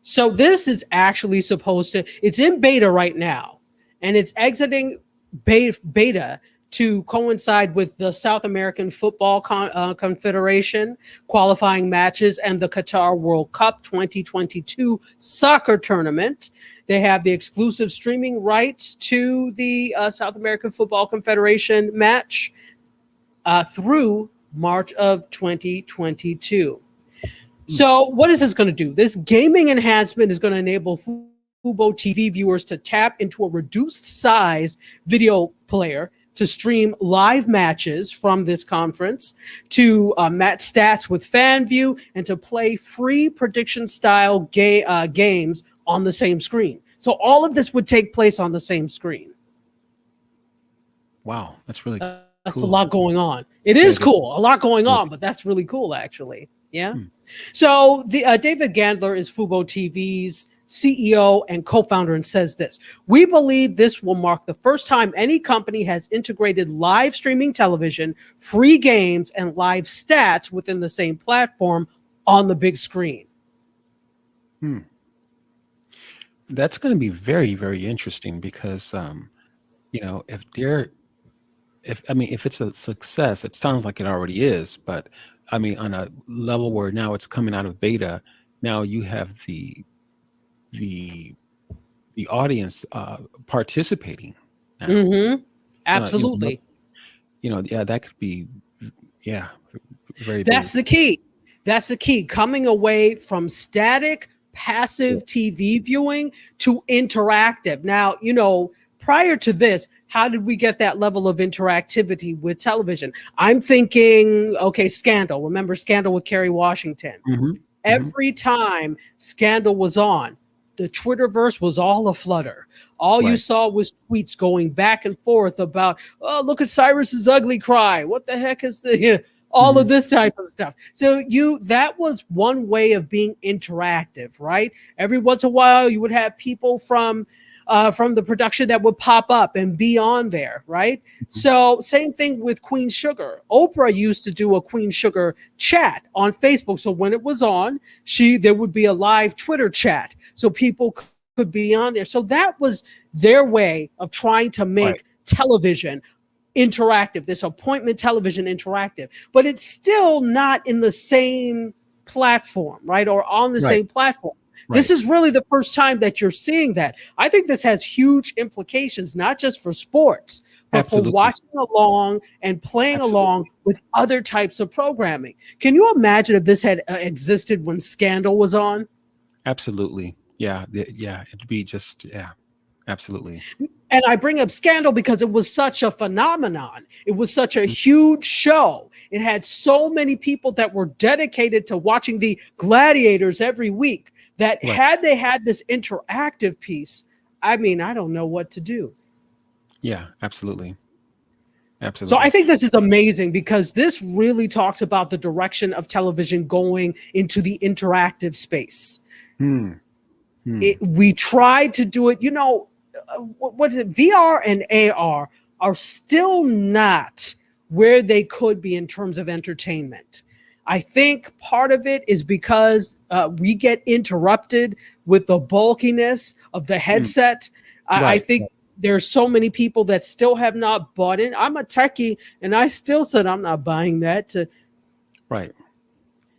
So this is actually supposed to, it's in beta right now, and it's exiting beta to coincide with the South American Football Confederation qualifying matches and the Qatar World Cup 2022 soccer tournament. They have the exclusive streaming rights to the South American Football Confederation match through March of 2022. So what is this going to do? This gaming enhancement is going to enable Fubo TV viewers to tap into a reduced size video player to stream live matches from this conference, to match stats with FanView, and to play free prediction-style games on the same screen. So all of this would take place on the same screen. Wow, that's really that's cool. A lot going on. It is cool. A lot going on, but that's really cool, actually. Yeah. So the David Gandler is Fubo TV's CEO and co-founder and says this: "We believe this will mark the first time any company has integrated live streaming television, free games, and live stats within the same platform on the big screen." That's going to be very, very interesting because, if it's a success, it sounds like it already is, but I mean, on a level where now it's coming out of beta, now you have the audience participating. Now. Absolutely. That could be, very. That's the key. That's the key. Coming away from static, passive TV viewing to interactive. Now, prior to this, how did we get that level of interactivity with television? I'm thinking, okay, Scandal. Remember Scandal with Kerry Washington? Every time Scandal was on, the Twitterverse was all aflutter. All you saw was tweets going back and forth about, oh, look at Cyrus's ugly cry. What the heck is the, all of this type of stuff. So that was one way of being interactive, right? Every once in a while, you would have people from the production that would pop up and be on there, right? So same thing with Queen Sugar. Oprah used to do a Queen Sugar chat on Facebook. So when it was on, there would be a live Twitter chat. So people could be on there. So that was their way of trying to make television interactive, this appointment television interactive. But it's still not in the same platform, right? Or on the same platform. This is really the first time that you're seeing that. I think this has huge implications, not just for sports, but for watching along and playing along with other types of programming. Can you imagine if this had existed when Scandal was on? Absolutely. Yeah. It'd be just, absolutely. And I bring up Scandal because it was such a phenomenon. It was such a huge show. It had so many people that were dedicated to watching the gladiators every week that had they had this interactive piece, I mean, I don't know what to do. Yeah, absolutely. Absolutely. So I think this is amazing because this really talks about the direction of television going into the interactive space. We tried to do it, what is it? VR and AR are still not where they could be in terms of entertainment. I think part of it is because we get interrupted with the bulkiness of the headset. I think there's so many people that still have not bought in. I'm a techie, and I still said I'm not buying that.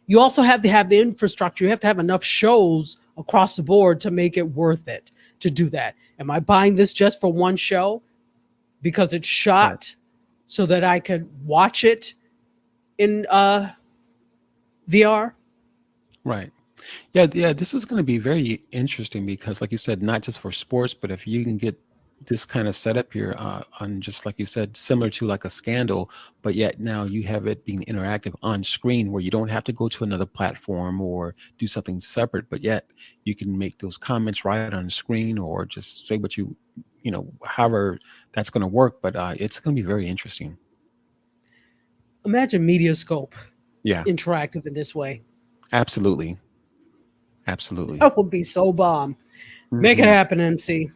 You also have to have the infrastructure. You have to have enough shows across the board to make it worth it to do that. Am I buying this just for one show because it's shot so that I could watch it in VR? Right. Yeah. This is going to be very interesting because, like you said, not just for sports, but if you can get this kind of setup here on, just like you said, similar to like a Scandal, but yet now you have it being interactive on screen where you don't have to go to another platform or do something separate, but yet you can make those comments right on screen or just say what however that's going to work. But it's going to be very interesting. Imagine MediaScope interactive in this way. Absolutely. That would be so bomb. Make it happen, MC.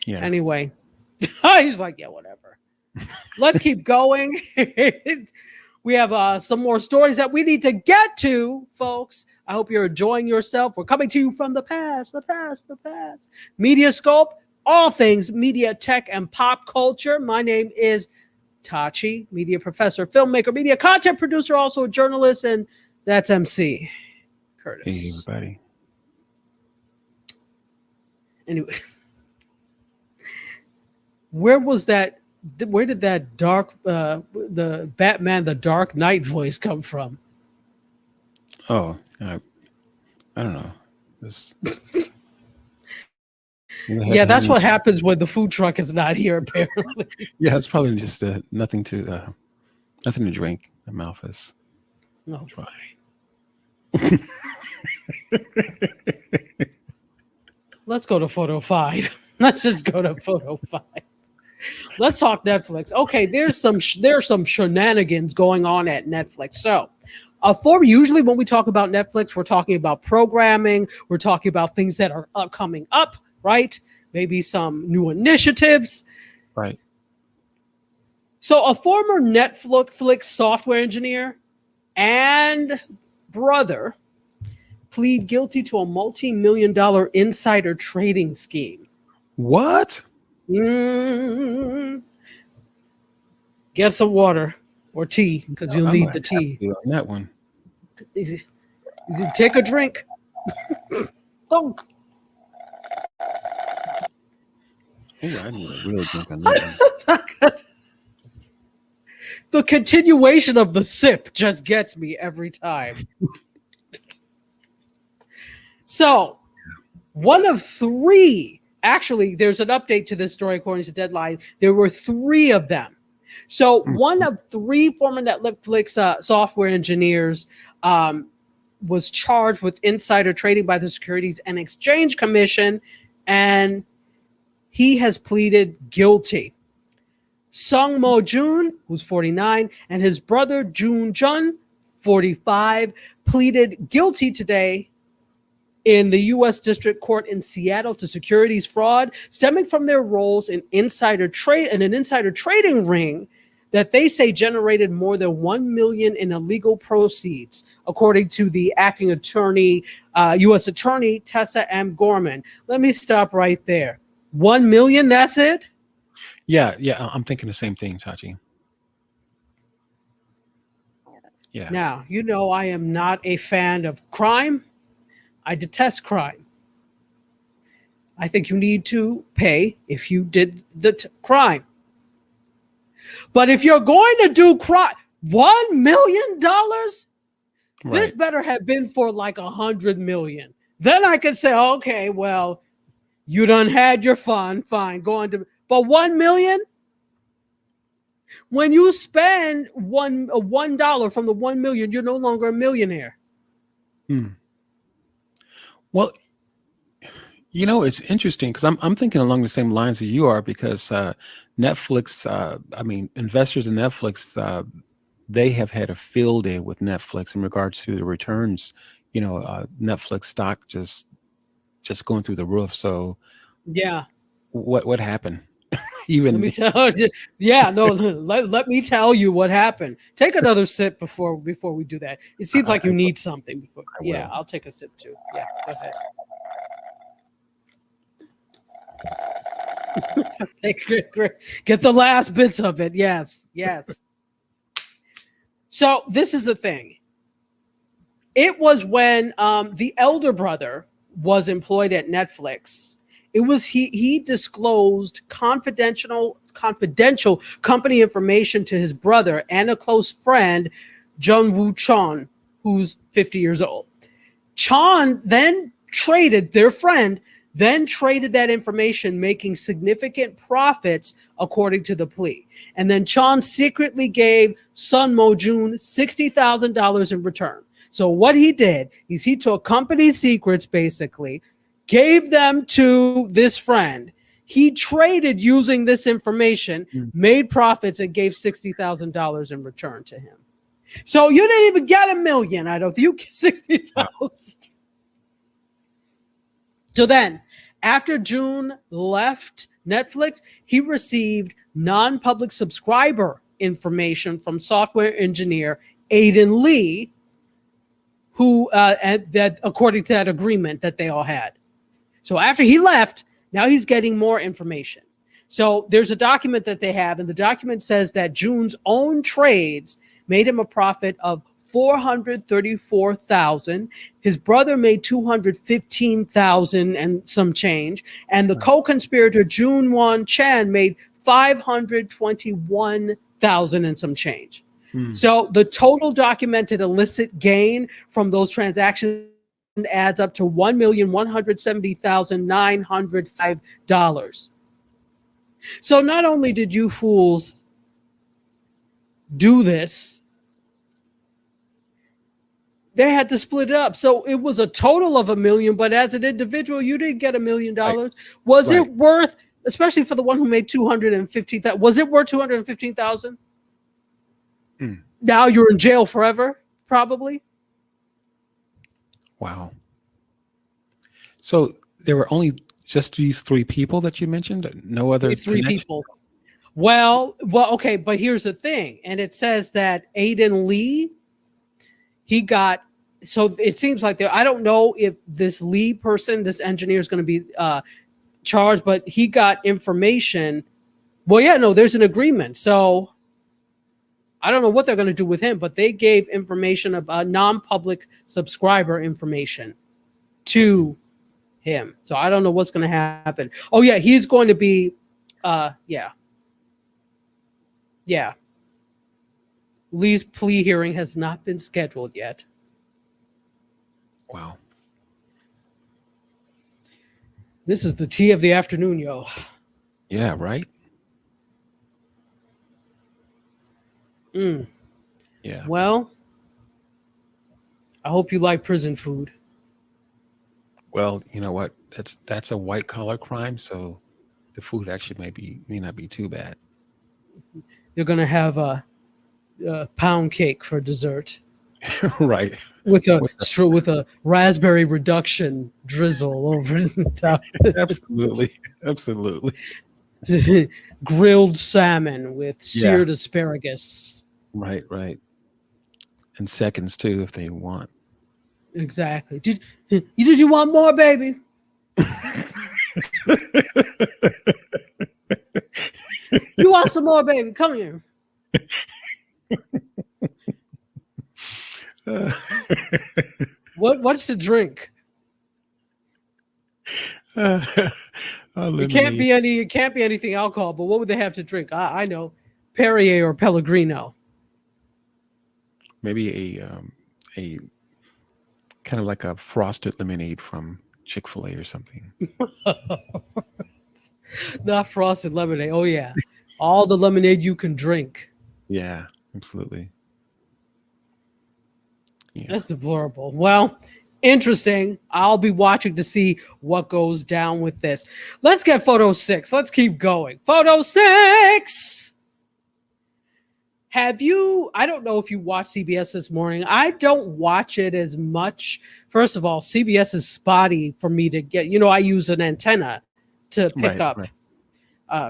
Yeah. Anyway, he's like, yeah, whatever. Let's keep going. We have some more stories that we need to get to, folks. I hope you're enjoying yourself. We're coming to you from the past. MediaScope, all things media, tech, and pop culture. My name is Tachi, media professor, filmmaker, media content producer, also a journalist, and that's MC Curtis. Hey, everybody. Anyway, where did that dark, the Batman, the Dark Knight voice come from? Oh, I don't know. Yeah, that's what happens when the food truck is not here, apparently. Yeah, it's probably just nothing to drink. My mouth is dry. Let's go to photo 5. Let's just go to photo 5. Let's talk Netflix. Okay, there's some shenanigans going on at Netflix. So, usually when we talk about Netflix, we're talking about programming. We're talking about things that are coming up, right? Maybe some new initiatives. Right. So, a former Netflix software engineer and brother plead guilty to a multi-million-dollar insider trading scheme. What? Get some water or tea, because you'll need the tea. On that one. Take a drink. Don't. Ooh, I need a real drink on that one. The continuation of the sip just gets me every time. So, one of 3, actually, there's an update to this story according to Deadline. There were 3 of them. So, one of 3 former Netflix software engineers was charged with insider trading by the Securities and Exchange Commission, and he has pleaded guilty. Sung Mo Jun, who's 49, and his brother Jun Jun, 45, pleaded guilty today in the U.S. District Court in Seattle to securities fraud stemming from their roles in an insider trading ring that they say generated more than $1 million in illegal proceeds, according to the acting attorney, U.S. Attorney Tessa M. Gorman. Let me stop right there. $1 million, that's it? Yeah, I'm thinking the same thing, Tachi. Yeah. Now, you know I am not a fan of crime. I detest crime. I think you need to pay if you did the crime. But if you're going to do crime, $1 million, this better have been for like 100 million. Then I could say, okay, well, you done had your fun, fine, go on to. But 1 million, when you spend $1 from the 1 million, you're no longer a millionaire. Well, you know, it's interesting because I'm thinking along the same lines that you are, because Netflix, investors in Netflix, they have had a field day with Netflix in regards to the returns. You know, Netflix stock just going through the roof. So yeah, what happened? Even let me tell you, let me tell you what happened. Take another sip before we do that. It seems like you need something before. Yeah, I'll take a sip too. Yeah, go ahead. Get the last bits of it. Yes. So this is the thing. It was when the elder brother was employed at Netflix. It was he disclosed confidential company information to his brother and a close friend, Jung Woo Chon, who's 50 years old. Chon then traded that information, making significant profits according to the plea. And then Chon secretly gave Sun Mo Jun $60,000 in return. So what he did is he took company secrets, basically, gave them to this friend. He traded using this information, made profits, and gave $60,000 in return to him. So you didn't even get $1 million out of you, get $60,000. So then, after June left Netflix, he received non-public subscriber information from software engineer Aiden Lee, who, that according to that agreement that they all had. So after he left, now he's getting more information. So there's a document that they have, and the document says that June's own trades made him a profit of $434,000. His brother made $215,000 and some change, and the co-conspirator June Won Chan made $521,000 and some change. So the total documented illicit gain from those transactions adds up to $1,170,905. So not only did you fools do this, they had to split it up. So it was a total of $1 million, but as an individual, you didn't get $1 million. Right. Was it worth, especially for the one who made $215,000, was it worth $215,000? Now you're in jail forever, probably. Wow. So there were only just these three people that you mentioned? No other three people. Well, okay, but here's the thing. And it says that Aiden Lee, he got, so it seems like I don't know if this Lee person, this engineer is going to be charged, but he got information. Well, yeah, no, there's an agreement. So I don't know what they're going to do with him, but they gave information about non-public subscriber information to him. So I don't know what's going to happen. Oh yeah, he's going to be, yeah. Lee's plea hearing has not been scheduled yet. Wow. This is the tea of the afternoon, yo. Yeah, right? Yeah. Well, I hope you like prison food. Well, you know what? That's a white collar crime, so the food actually may not be too bad. You're gonna have a pound cake for dessert, right? With a raspberry reduction drizzle over the top. Absolutely. Grilled salmon with seared asparagus. Right. And seconds too, if they want. Exactly. Did you want more, baby? You want some more, baby? Come here. What's the drink? It can't be anything alcohol, but what would they have to drink? I know, Perrier or Pellegrino. Maybe a kind of like a frosted lemonade from Chick-fil-A or something. Not frosted lemonade. Oh yeah, all the lemonade you can drink. Yeah, absolutely. Yeah. That's deplorable. Well, interesting. I'll be watching to see what goes down with this. Let's get photo 6. Let's keep going. Photo 6. I don't know if you watch CBS this morning. I don't watch it as much. First of all, CBS is spotty for me to get, I use an antenna to pick up. Right.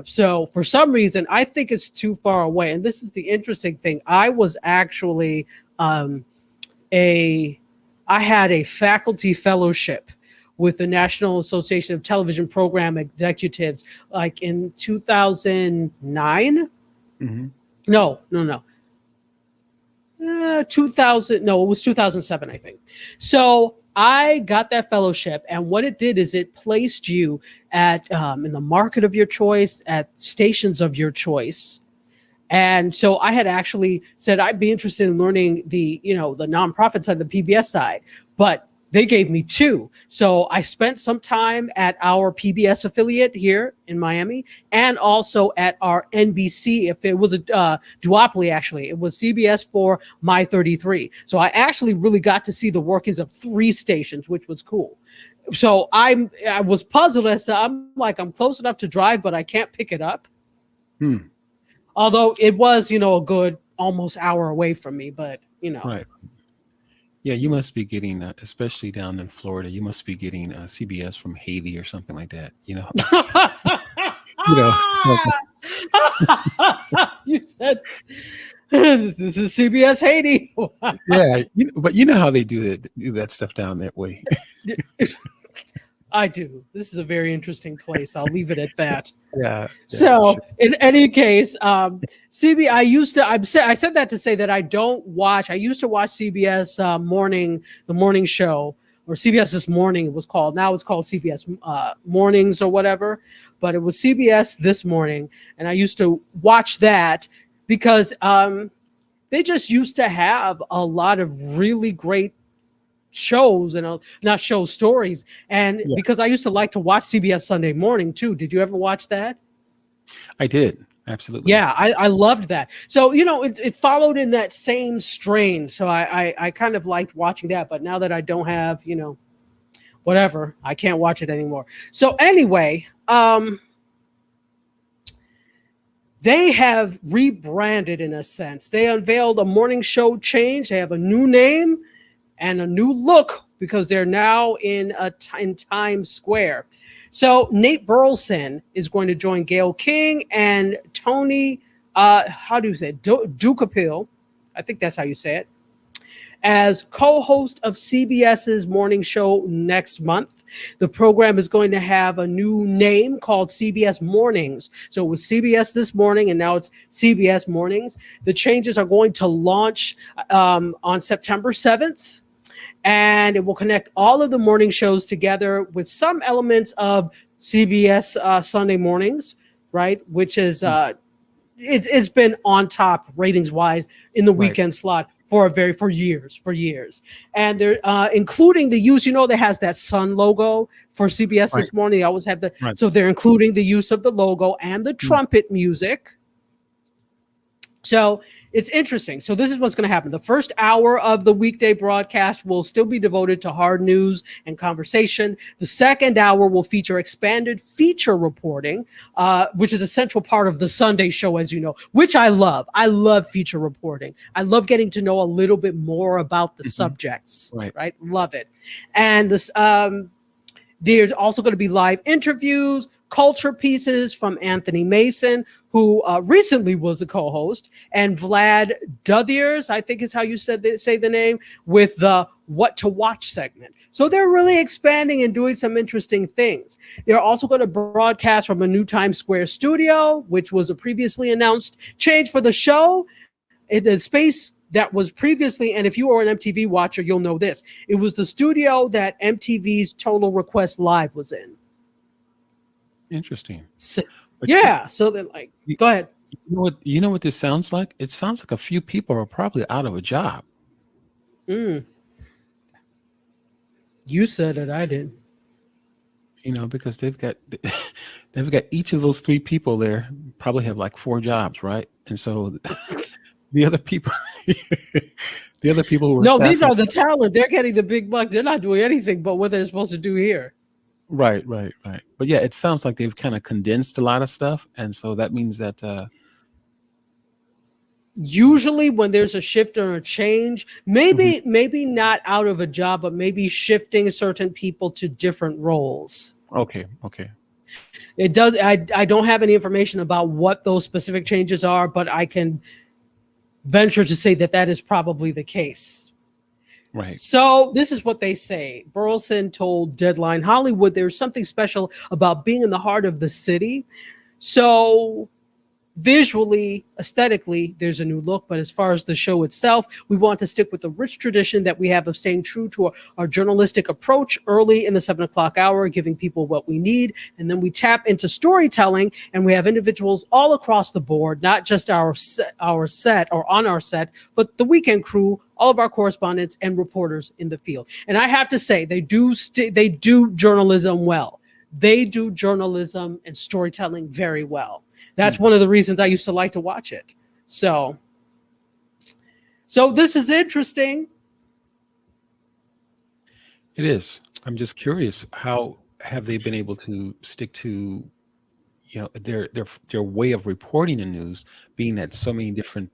So for some reason, I think it's too far away. And this is the interesting thing. I was actually, I had a faculty fellowship with the National Association of Television Program Executives, like in 2009. Mm-hmm. No. 2000. No, it was 2007, I think. So I got that fellowship, and what it did is it placed you at in the market of your choice, at stations of your choice. And so I had actually said I'd be interested in learning the nonprofit side, the PBS side, but they gave me 2. So I spent some time at our PBS affiliate here in Miami, and also at our NBC. If it was a duopoly, actually, it was CBS for My 33. So I actually really got to see the workings of 3 stations, which was cool. So I was puzzled as to, I'm close enough to drive, but I can't pick it up. Although it was, a good almost hour away from me, but Right. Yeah, you must be getting, especially down in Florida, you must be getting CBS from Haiti or something like that. You said this is CBS Haiti. Yeah, but you know how they do that stuff down that way. I do. This is a very interesting place. I'll leave it at that. Yeah, yeah, So, sure. in any case, CB, I said that to say that I don't watch. I used to watch CBS the morning show, or CBS This Morning it was called. Now it's called CBS Mornings or whatever. But it was CBS This Morning, and I used to watch that because they just used to have a lot of really great shows and not show stories. And Yeah, because I used to like to watch CBS Sunday Morning too. Did you ever watch that? I did. Absolutely. Yeah, I loved that. So, it followed in that same strain. So I kind of liked watching that. But now that I don't have, whatever, I can't watch it anymore. So anyway, they have rebranded in a sense. They unveiled a morning show change. They have a new name and a new look because they're now in Times Square. So Nate Burleson is going to join Gayle King and Tony, how do you say it? Ducapil, I think that's how you say it, as co-host of CBS's morning show next month. The program is going to have a new name called CBS Mornings. So it was CBS This Morning, and now it's CBS Mornings. The changes are going to launch on September 7th. And it will connect all of the morning shows together with some elements of CBS Sunday Mornings, right? Which is it's been on top ratings wise in the Right. weekend slot for years. And they're including the use, that has that sun logo for CBS Right. This Morning. They always have Right. so they're including the use of the logo and the trumpet music. So it's interesting. So this is what's going to happen. The first hour of the weekday broadcast will still be devoted to hard news and conversation. The second hour will feature expanded feature reporting, which is a central part of the Sunday show, as you know, which I love. I love feature reporting. I love getting to know a little bit more about the subjects. Right. Love it. And this, there's also going to be live interviews, culture pieces from Anthony Mason, who recently was a co-host, and Vlad Duthiers, I think is how you say the name, with the What to Watch segment. So they're really expanding and doing some interesting things. They're also going to broadcast from a new Times Square studio, which was a previously announced change for the show. The space that was previously, and if you are an MTV watcher, you'll know this. It was the studio that MTV's Total Request Live was in. Interesting. So, But yeah. So they're like, go ahead. you know what this sounds like? It sounds like a few people are probably out of a job. You said it. I didn't. Because they've got each of those three people there probably have like 4 jobs, right? And so the other people who are No, these staffing, are the talent. They're getting the big bucks. They're not doing anything but what they're supposed to do here. right. But yeah, it sounds like they've kind of condensed a lot of stuff, and so that means that Usually when there's a shift or a change, maybe not out of a job, but maybe shifting certain people to different roles. okay. It does. I don't have any information about what those specific changes are, but I can venture to say that is probably the case. Right. So this is what they say. Burleson told Deadline Hollywood there's something special about being in the heart of the city. So visually, aesthetically, there's a new look. But as far as the show itself, we want to stick with the rich tradition that we have of staying true to our journalistic approach early in the 7 o'clock hour, giving people what we need. And then we tap into storytelling, and we have individuals all across the board, not just our set or on our set, but the weekend crew, all of our correspondents and reporters in the field. And I have to say, they do journalism well. They do journalism and storytelling very well. That's one of the reasons I used to like to watch it. So this is interesting. It is. I'm just curious, how have they been able to stick to their way of reporting the news, being that so many different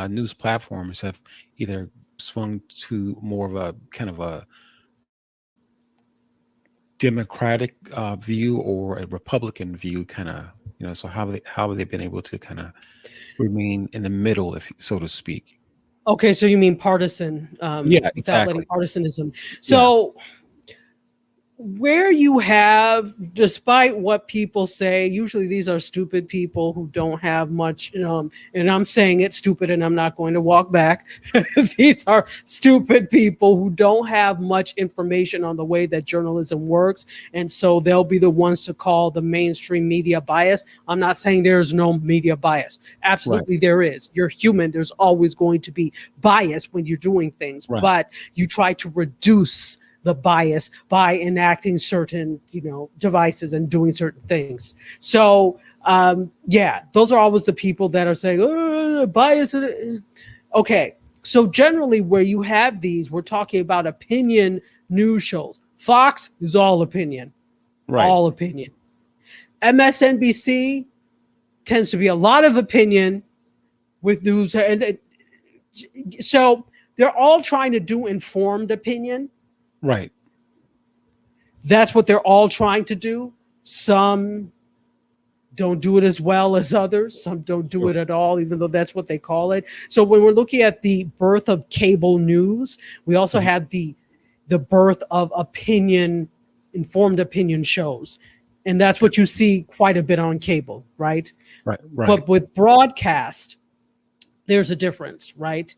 news platforms have either swung to more of a kind of a Democratic view or a Republican view, kind of, so how have they been able to kind of remain in the middle, if so to speak? Okay, so you mean partisan? Yeah, without letting exactly. partisanism. So where you have, despite what people say, usually these are stupid people who don't have much, and I'm saying it's stupid and I'm not going to walk back. These are stupid people who don't have much information on the way that journalism works. And so they'll be the ones to call the mainstream media bias. I'm not saying there's no media bias. Absolutely, there is. You're human. There's always going to be bias when you're doing things, but you try to reduce the bias by enacting certain, devices and doing certain things. So, those are always the people that are saying, bias. Okay. So generally where you have these, we're talking about opinion news shows. Fox is all opinion, all opinion. MSNBC tends to be a lot of opinion with news. And so they're all trying to do informed opinion. Right. That's what they're all trying to do. Some don't do it as well as others. Some don't do it at all, even though that's what they call it. So when we're looking at the birth of cable news, we also had the birth of informed opinion shows. And that's what you see quite a bit on cable, right? Right. But with broadcast, there's a difference, right?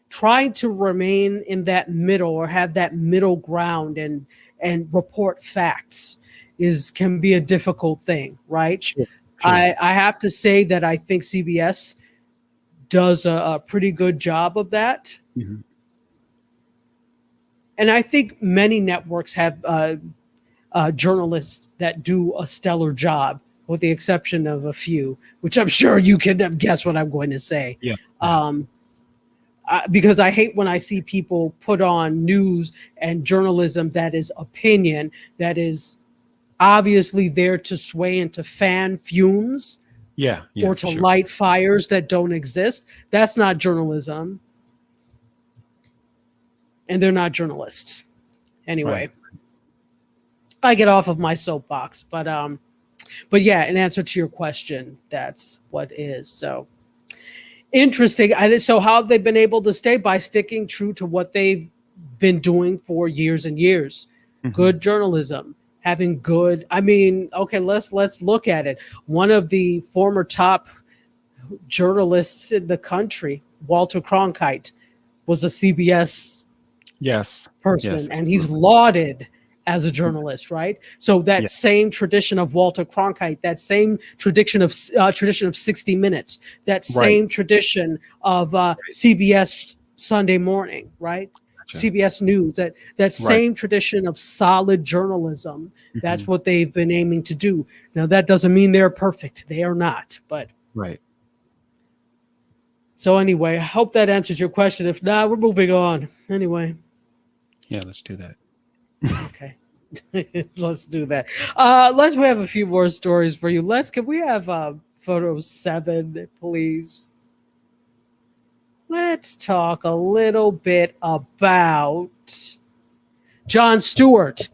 Trying to remain in that middle or have that middle ground and report facts can be a difficult thing, right? Sure. I have to say that I think CBS does a pretty good job of that. Mm-hmm. And I think many networks have journalists that do a stellar job, with the exception of a few, which I'm sure you can guess what I'm going to say. Yeah. Because I hate when I see people put on news and journalism that is opinion, that is obviously there to sway and to fan fumes, or to light fires that don't exist. That's not journalism, and they're not journalists. Anyway, I get off of my soapbox, but yeah, in answer to your question, that's what is so. Interesting. So how have they been able to stay? By sticking true to what they've been doing for years and years. Mm-hmm. Good journalism, having good. Let's look at it. One of the former top journalists in the country, Walter Cronkite, was a CBS person, and he's lauded as a journalist, right? So that same tradition of Walter Cronkite, that same tradition of 60 Minutes, that same tradition of CBS Sunday Morning, right? Gotcha. CBS News, that same tradition of solid journalism. Mm-hmm. That's what they've been aiming to do. Now, that doesn't mean they're perfect. They are not, but. Right. So anyway, I hope that answers your question. If not, we're moving on. Anyway. Yeah, let's do that. Okay. Let's do that. We have a few more stories for you. Can we have photo 7, please? Let's talk a little bit about Jon Stewart.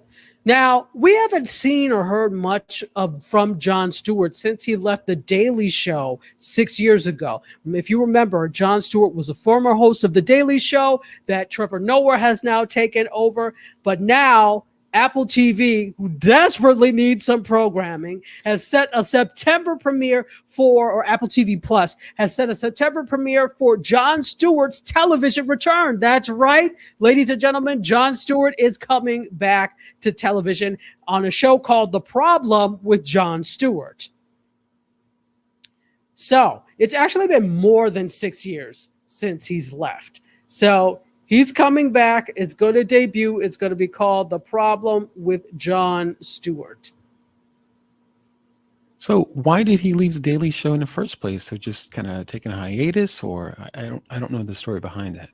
Now, we haven't seen or heard much from Jon Stewart since he left The Daily Show 6 years ago. If you remember, Jon Stewart was a former host of The Daily Show that Trevor Noah has now taken over. But now Apple TV, who desperately needs some programming, has set a September premiere or Apple TV Plus has set a September premiere for Jon Stewart's television return. That's right, ladies and gentlemen, Jon Stewart is coming back to television on a show called The Problem with Jon Stewart. So it's actually been more than 6 years since he's left. So he's coming back. It's going to debut. It's going to be called The Problem with Jon Stewart. So why did he leave The Daily Show in the first place? So just kind of taking a hiatus, or I don't know the story behind that.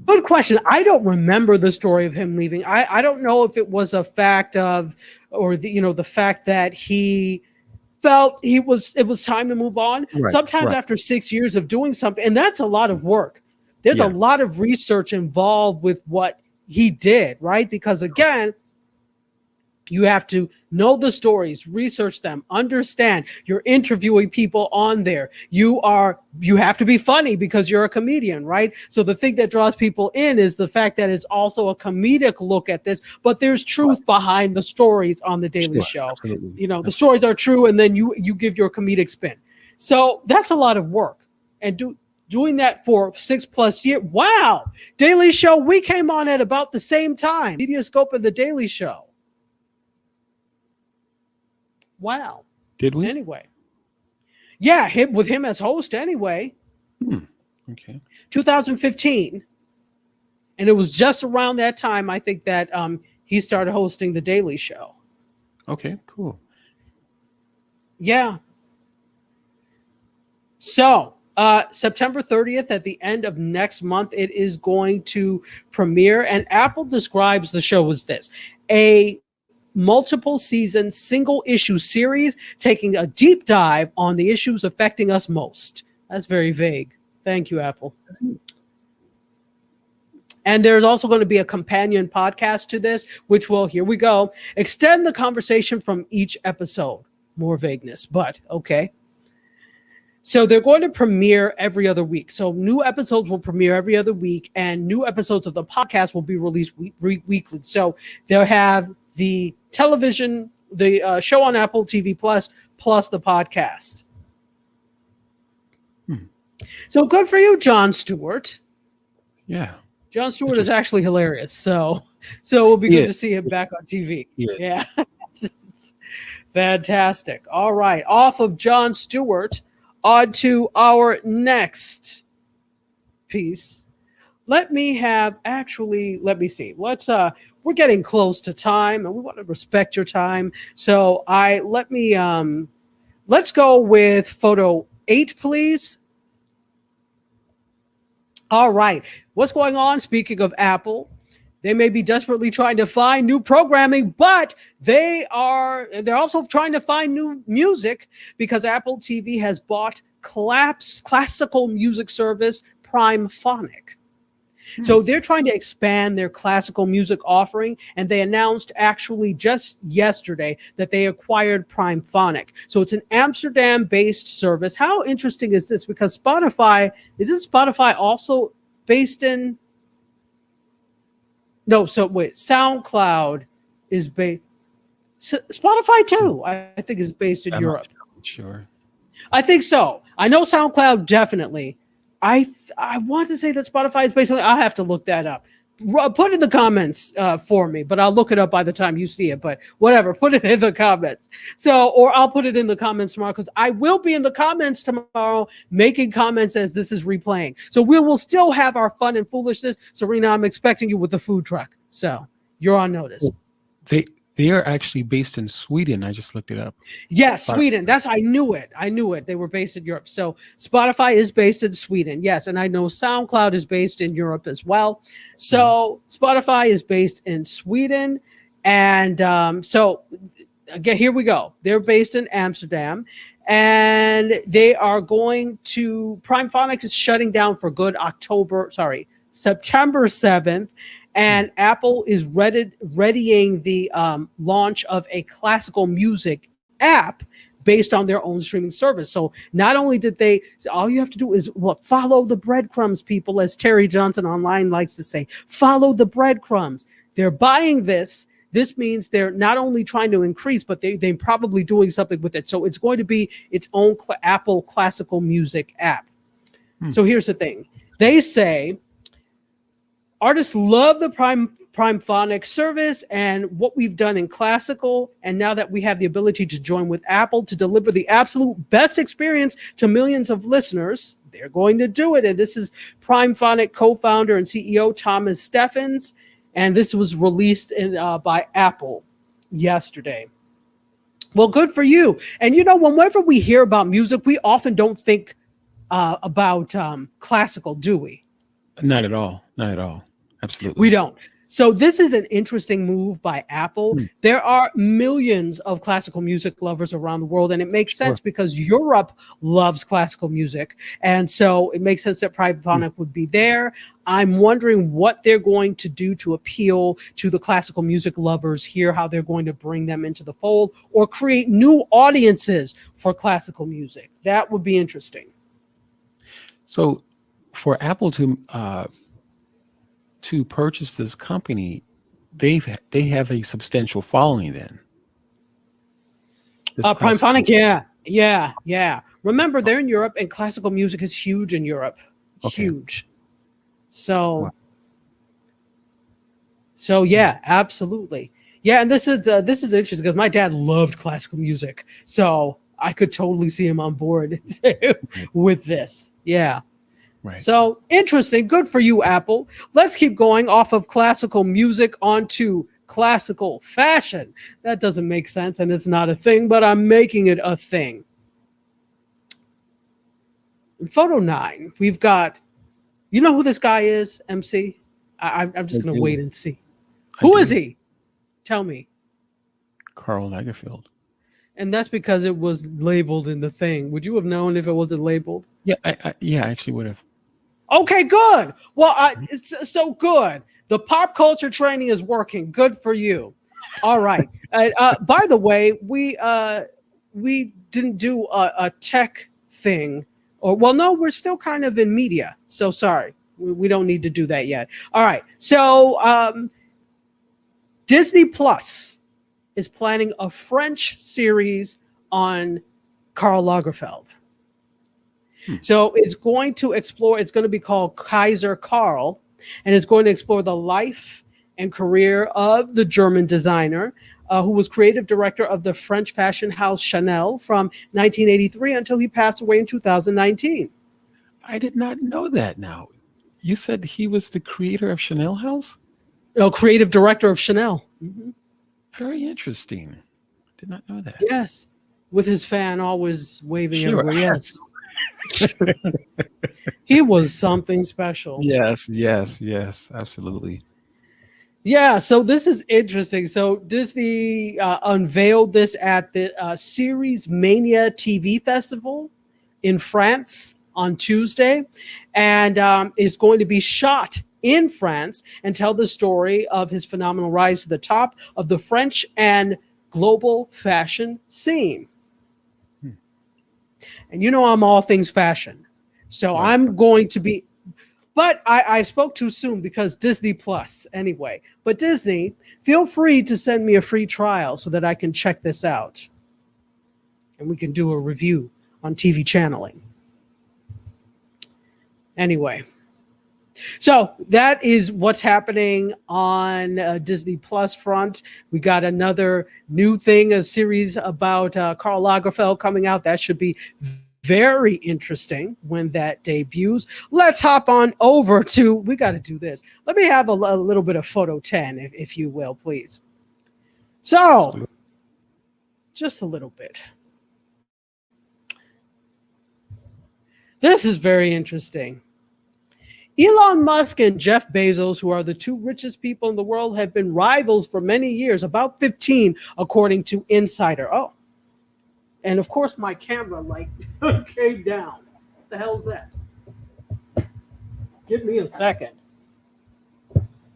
Good question. I don't remember the story of him leaving. I don't know if it was a fact of, or the fact that he felt it was time to move on. Right, sometimes after 6 years of doing something, and that's a lot of work. There's a lot of research involved with what he did, right? Because again, You have to know the stories, research them, understand. You're interviewing people on there. You have to be funny because you're a comedian, right? So the thing that draws people in is the fact that it's also a comedic look at this, but there's truth behind the stories on the Daily Show. Absolutely. You know, the stories are true, and then you give your comedic spin. So that's a lot of work. And doing that for 6+ years. Wow. Daily Show, we came on at about the same time. MediaScope and the Daily Show. Wow. Did we? Anyway. Yeah, with him as host anyway. Okay. 2015. And it was just around that time, I think, that he started hosting the Daily Show. Okay, cool. Yeah. So, September 30th, at the end of next month, it is going to premiere. And Apple describes the show as this: a multiple season single issue series taking a deep dive on the issues affecting us most. That's very vague. Thank you, Apple. And there's also going to be a companion podcast to this, which will, here we go, extend the conversation from each episode. More vagueness, but okay. So they're going to premiere every other week. So new episodes will premiere every other week, and new episodes of the podcast will be released weekly. So they'll have the television, the show on Apple TV plus the podcast. So good for you, Jon Stewart. Yeah. Jon Stewart is actually hilarious. So it'll be good to see him back on TV. Yeah. Fantastic. All right. Off of Jon Stewart, on to our next piece. Let me see. We're getting close to time, and we want to respect your time. So let's go with photo 8, please. All right. What's going on? Speaking of Apple, they may be desperately trying to find new programming, but they're also trying to find new music, because Apple TV has bought classical music service Primephonic. So they're trying to expand their classical music offering, and they announced actually just yesterday that they acquired Primephonic. So it's an Amsterdam-based service. How interesting is this? Because Spotify also based in... No, so wait, SoundCloud is based... Spotify too, I think, is based in Europe. Sure. I think so. I know SoundCloud definitely. I want to say that Spotify is basically... I'll have to look that up. Put it in the comments for me, but I'll look it up by the time you see it. But whatever, put it in the comments. Or I'll put it in the comments tomorrow, because I will be in the comments tomorrow making comments as this is replaying. So we will still have our fun and foolishness. Serena, I'm expecting you with the food truck. So you're on notice. They are actually based in Sweden. I just looked it up. Yes, Sweden. I knew it. They were based in Europe. So Spotify is based in Sweden. Yes, and I know SoundCloud is based in Europe as well. So Spotify is based in Sweden. And so again, here we go. They're based in Amsterdam. And they are going to... Primephonic is shutting down for good September 7th. And Apple is readying the launch of a classical music app based on their own streaming service. So not only did they... all you have to do is follow the breadcrumbs, people, as Terry Johnson Online likes to say. Follow the breadcrumbs. They're buying this. This means they're not only trying to increase, but they're probably doing something with it. So it's going to be its own Apple classical music app. So here's the thing. They say... artists love the Primephonic service and what we've done in classical, and now that we have the ability to join with Apple to deliver the absolute best experience to millions of listeners, they're going to do it. And this is Primephonic co-founder and CEO Thomas Steffens, and this was released by Apple yesterday. Well, good for you. And whenever we hear about music, we often don't think about classical, do we? Not at all. Not at all. Absolutely. We don't. So this is an interesting move by Apple. There are millions of classical music lovers around the world, and it makes sense because Europe loves classical music. And so it makes sense that Private Phonic would be there. I'm wondering what they're going to do to appeal to the classical music lovers here, how they're going to bring them into the fold or create new audiences for classical music. That would be interesting. So for Apple to purchase this company, they have a substantial following then. Prime Phonic, yeah. Remember, they're in Europe, and classical music is huge in Europe. Okay. Huge. So yeah, absolutely. Yeah, and this is interesting because my dad loved classical music, so I could totally see him on board with this. Yeah. Right. So interesting. Good for you, Apple. Let's keep going off of classical music onto classical fashion. That doesn't make sense, and it's not a thing, but I'm making it a thing. In photo 9, we've got, you know who this guy is, MC? I'm just going to wait and see. Who is he? Tell me. Karl Lagerfeld. And that's because it was labeled in the thing. Would you have known if it wasn't labeled? Yeah, I actually would have. Okay, good. Well, it's so good. The pop culture training is working. Good for you. All right. By the way, we didn't do a tech thing. No, we're still kind of in media. So sorry. We don't need to do that yet. All right. So Disney Plus is planning a French series on Karl Lagerfeld. So it's going to explore, it's going to be called Kaiser Karl, and it's going to explore the life and career of the German designer who was creative director of the French fashion house Chanel from 1983 until he passed away in 2019. I did not know that now. You said he was the creator of Chanel House? No, creative director of Chanel. Mm-hmm. Very interesting. Did not know that. Yes. With his fan always waving everywhere. Yes. He was something special. Yes, absolutely. Yeah, so this is interesting. So Disney unveiled this at the Series Mania TV Festival in France on Tuesday, and is going to be shot in France and tell the story of his phenomenal rise to the top of the French and global fashion scene. And you know I'm all things fashion. So right. I'm going to be, but I spoke too soon because Disney Plus anyway. But Disney, feel free to send me a free trial so that I can check this out. And we can do a review on TV channeling. Anyway. So that is what's happening on Disney Plus front. We got another new thing, a series about Karl Lagerfeld coming out. That should be very interesting when that debuts. Let's hop on over to, we got to do this. Let me have a little bit of photo 10, if you will, please. So, just a little bit. This is very interesting. Elon Musk and Jeff Bezos, who are the two richest people in the world, have been rivals for many years, about 15, according to Insider. Oh, and of course my camera came down. What the hell is that? Give me a second.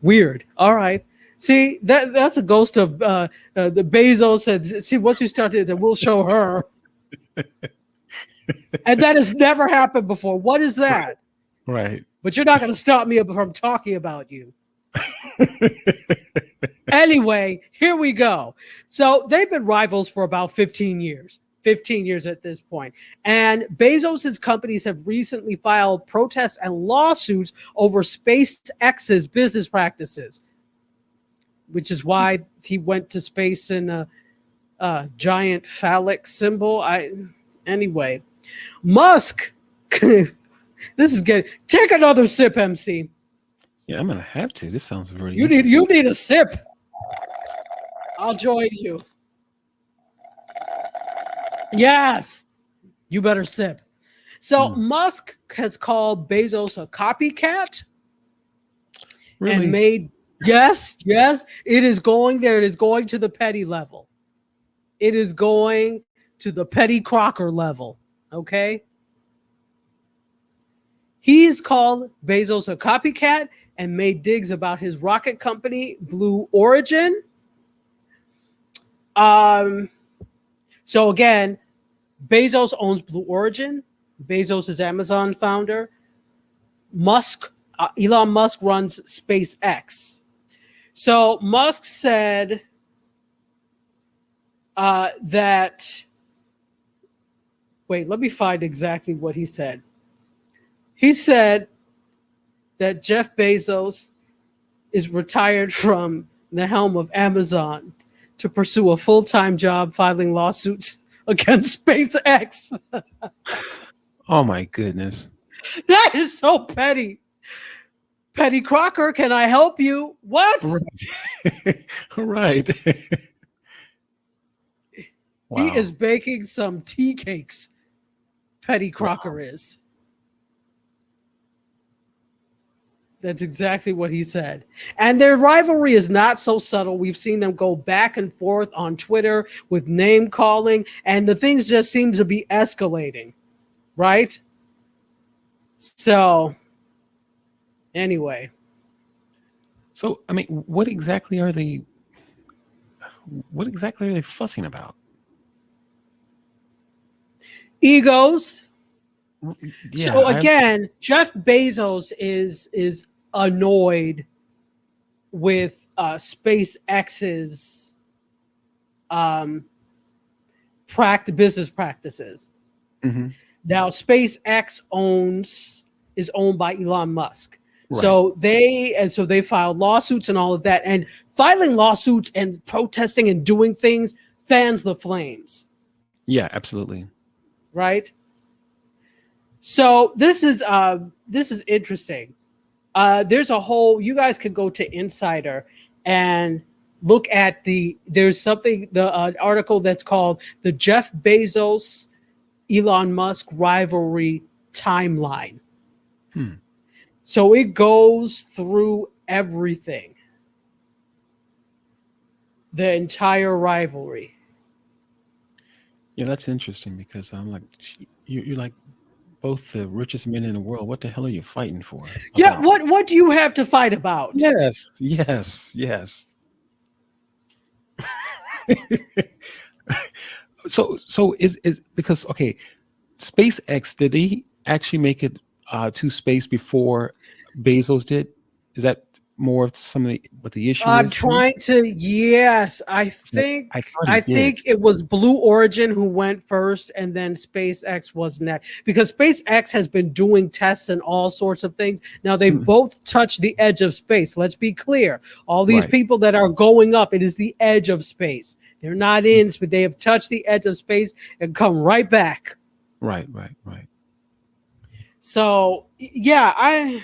Weird. All right. See, that's a ghost of the Bezos said, see, once you start it, we'll show her. And that has never happened before. What is that? Right. But you're not going to stop me from talking about you. Anyway, here we go. So they've been rivals for about 15 years. 15 years at this point. And Bezos' companies have recently filed protests and lawsuits over SpaceX's business practices, which is why he went to space in a giant phallic symbol. Anyway, Musk... This is good. Take another sip, MC. Yeah, I'm gonna have to. This sounds very. You need a sip. I'll join you. Yes, you better sip. So Musk has called Bezos a copycat, really? and made Yes, yes, it is going there. It is going to the petty level. It is going to the Petty Crocker level. Okay. He's called Bezos a copycat and made digs about his rocket company, Blue Origin. So again, Bezos owns Blue Origin. Bezos is Amazon founder. Elon Musk runs SpaceX. So Musk said that. Wait, let me find exactly what he said. He said that Jeff Bezos is retired from the helm of Amazon to pursue a full-time job filing lawsuits against SpaceX. Oh my goodness. That is so petty. Petty Crocker, can I help you? What? Right. Wow. He is baking some tea cakes. Petty Crocker is. That's exactly what he said. And their rivalry is not so subtle. We've seen them go back and forth on Twitter with name calling, and the things just seem to be escalating, right? So, anyway. So, I mean, what exactly are they fussing about? Egos. Yeah, So again, Jeff Bezos is annoyed with SpaceX's business practices. Mm-hmm. Now, SpaceX is owned by Elon Musk. Right. So they filed lawsuits and all of that. And filing lawsuits and protesting and doing things fans the flames. Yeah, absolutely. Right. So this is interesting. There's a whole. You guys could go to Insider and look at the article that's called the Jeff Bezos Elon Musk rivalry timeline. So it goes through everything, the entire rivalry. Yeah, that's interesting because I'm like, you're like both the richest men in the world. What the hell are you fighting for? Yeah, what do you have to fight about? Yes. So is because okay, SpaceX, did they actually make it to space before Bezos did? Is that more of some of what the issue I'm is? trying to. Yes, I think it was Blue Origin who went first, and then SpaceX was next. Because SpaceX has been doing tests and all sorts of things. Now they've both touched the edge of space. Let's be clear: all these people that are going up, it is the edge of space. They're not in, but they have touched the edge of space and come right back. Right. So yeah, I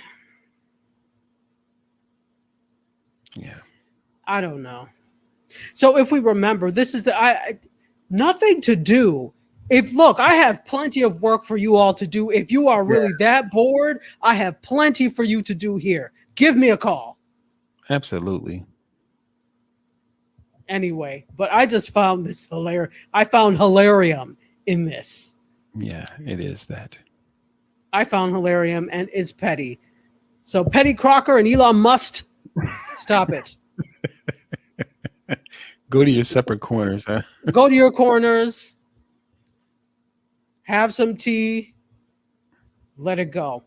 don't know. So if we remember, this is nothing to do. I have plenty of work for you all to do. If you are really that bored, I have plenty for you to do here. Give me a call. Absolutely. Anyway, but I just found this hilarious. I found hilarium in this. Yeah, it is that. I found hilarium, and it's petty. So Petty Crocker and Elon Musk, stop it. Go to your separate corners, huh? Go to your corners. Have some tea. Let it go.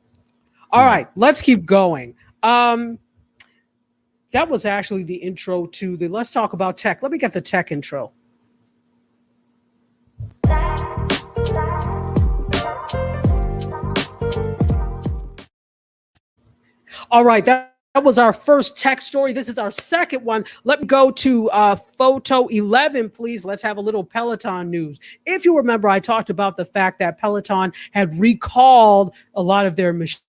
All right, let's keep going. That was actually the intro to the Let's Talk About Tech. Let me get the tech intro. All right, that was our first tech story. This is our second one. Let me go to photo 11, please. Let's have a little Peloton news. If you remember, I talked about the fact that Peloton had recalled a lot of their machines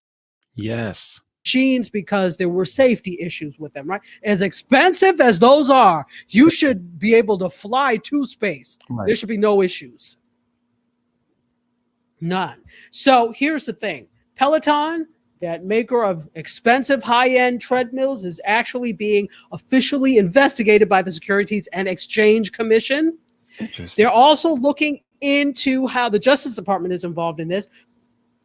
because there were safety issues with them, right? As expensive as those are, you should be able to fly to space. Right. There should be no issues. None. So here's the thing. Peloton, that maker of expensive high-end treadmills is actually being officially investigated by the Securities and Exchange Commission. Interesting. They're also looking into how the Justice Department is involved in this.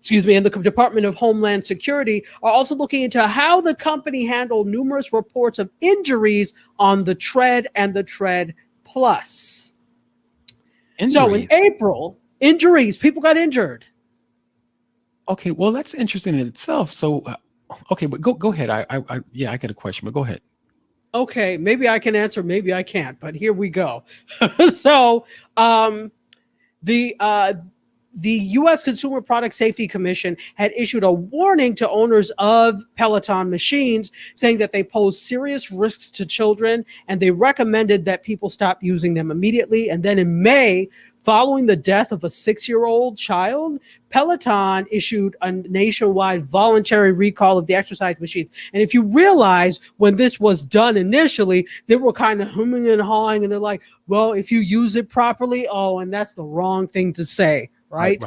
And the Department of Homeland Security are also looking into how the company handled numerous reports of injuries on the Tread and the Tread Plus. So in April, injuries, people got injured. Okay, well, that's interesting in itself. So, okay, but go ahead. I got a question, but go ahead. Okay, maybe I can answer, maybe I can't, but here we go. So, the U.S. Consumer Product Safety Commission had issued a warning to owners of Peloton machines, saying that they pose serious risks to children, and they recommended that people stop using them immediately. And then in May, following the death of a 6-year-old child, Peloton issued a nationwide voluntary recall of the exercise machines. And if you realize when this was done initially, they were kind of humming and hawing, and they're like, well, if you use it properly, and that's the wrong thing to say. Right.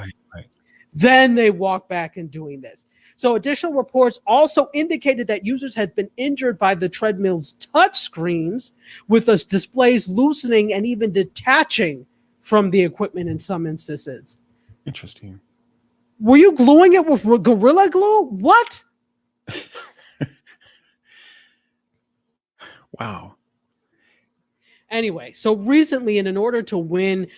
Then they walk back in doing this. So additional reports also indicated that users had been injured by the treadmill's touch screens, with the displays loosening and even detaching from the equipment in some instances. Interesting. Were you gluing it with Gorilla Glue? What? Wow. Anyway, so recently, and in order to win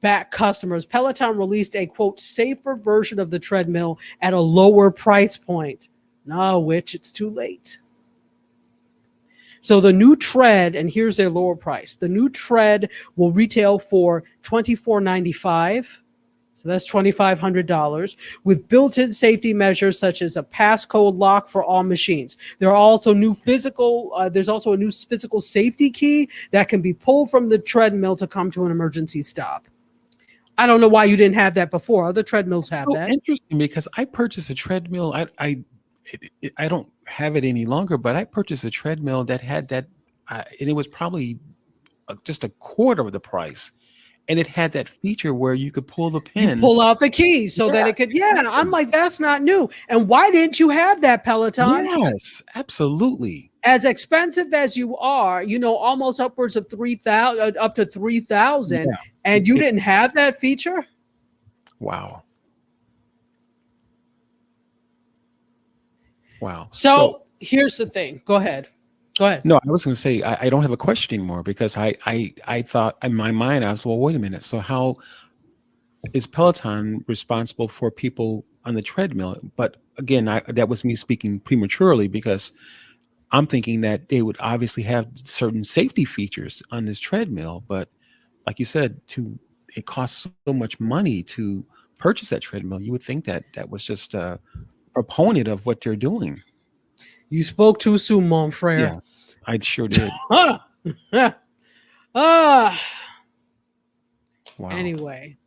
back customers, Peloton released a, quote, safer version of the treadmill at a lower price point. No, which it's too late. So the new Tread, and here's their lower price. The new Tread will retail for $24.95. So that's $2,500 with built-in safety measures such as a passcode lock for all machines. There are also there's also a new physical safety key that can be pulled from the treadmill to come to an emergency stop. I don't know why you didn't have that before. Other treadmills have that. Interesting, because I purchased a treadmill. I don't have it any longer, but I purchased a treadmill that had that, and it was probably just a quarter of the price. And it had that feature where you could pull the pin. You pull out the key so that it could, I'm like, that's not new. And why didn't you have that, Peloton? Yes, absolutely. As expensive as you are, almost upwards of 3,000, up to 3,000, and you didn't have that feature? Wow. So here's the thing. Go ahead. No, I was going to say I don't have a question anymore, because I thought in my mind, I was, well, wait a minute. So how is Peloton responsible for people on the treadmill? But again, that was me speaking prematurely, because I'm thinking that they would obviously have certain safety features on this treadmill. But like you said, it costs so much money to purchase that treadmill. You would think that was just a proponent of what they're doing. You spoke too soon, mon frere. Yeah, I sure did. Wow. Anyway,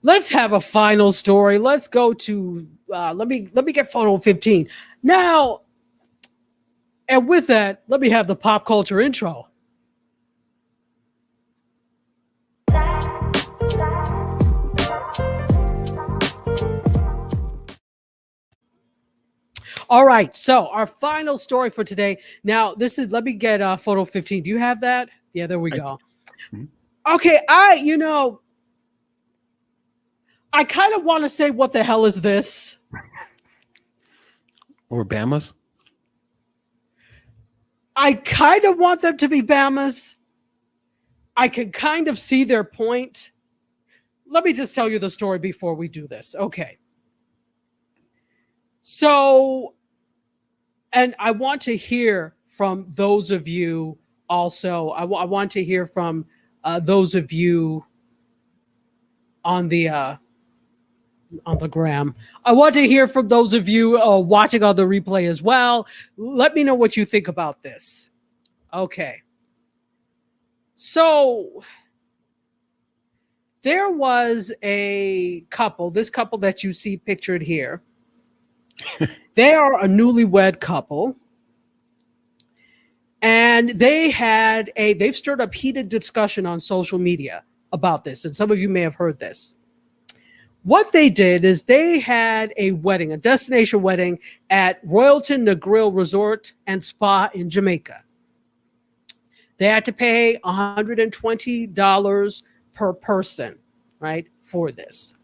let's have a final story. Let's go to let me get photo 15 now. And with that, let me have the pop culture intro. All right, so our final story for today. Now, let me get photo 15. Do you have that? Yeah, there we go. Okay, I kind of want to say, what the hell is this? Or Bamas? I kind of want them to be Bamas. I can kind of see their point. Let me just tell you the story before we do this. Okay. So, and I want to hear from those of you also. I want to hear from those of you on the gram. I want to hear from those of you watching on the replay as well. Let me know what you think about this. Okay. So there was a couple, this couple that you see pictured here. They are a newlywed couple, and they've stirred up heated discussion on social media about this, and some of you may have heard this. What they did is they had a wedding, a destination wedding at Royalton Negril Resort and Spa in Jamaica. They had to pay $120 per person, right, for this.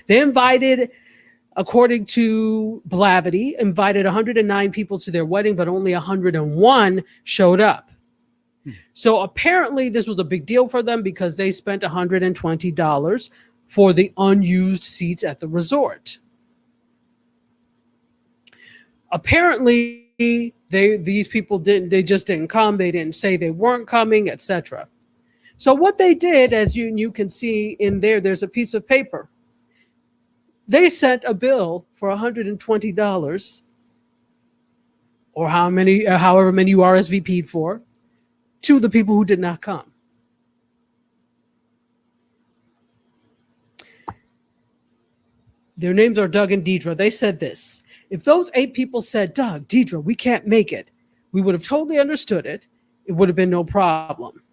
They invited, according to Blavity, invited 109 people to their wedding, but only 101 showed up. So apparently this was a big deal for them because they spent $120 for the unused seats at the resort. Apparently these people just didn't come. They didn't say they weren't coming, etc. So what they did, as you can see in there's a piece of paper. They sent a bill for $120 or however many you RSVP'd for to the people who did not come. Their names are Doug and Deidre. They said this: if those 8 people said, Doug, Deidre, we can't make it, we would have totally understood it. It would have been no problem.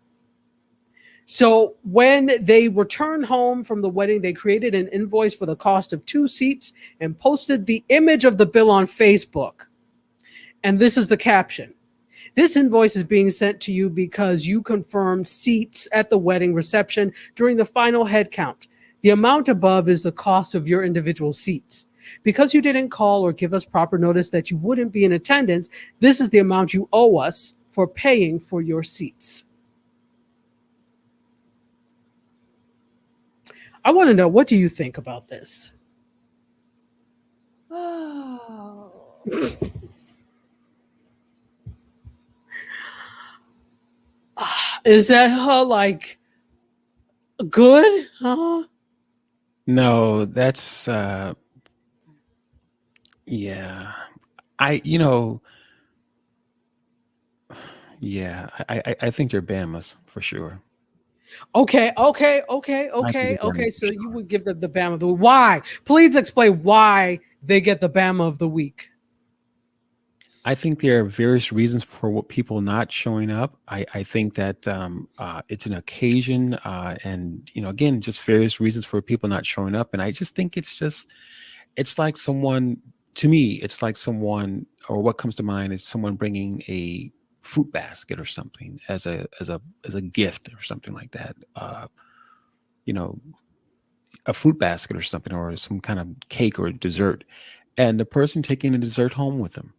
So when they returned home from the wedding, they created an invoice for the cost of 2 seats and posted the image of the bill on Facebook. And this is the caption: this invoice is being sent to you because you confirmed seats at the wedding reception during the final head count. The amount above is the cost of your individual seats. Because you didn't call or give us proper notice that you wouldn't be in attendance, this is the amount you owe us for paying for your seats. I want to know, what do you think about this? Oh. Is that like good? Huh? No, that's yeah. I I think you're Bama's for sure. Okay. I think you're Bama So for you sure. would give them the Bama of the week. Why? Please explain why they get the Bama of the week. I think there are various reasons for what people not showing up. I think that it's an occasion, and again, just various reasons for people not showing up. And I just think it's like someone. To me, it's like someone, or what comes to mind is someone bringing a fruit basket or something as a gift or something like that. A fruit basket or something, or some kind of cake or dessert, and the person taking the dessert home with them.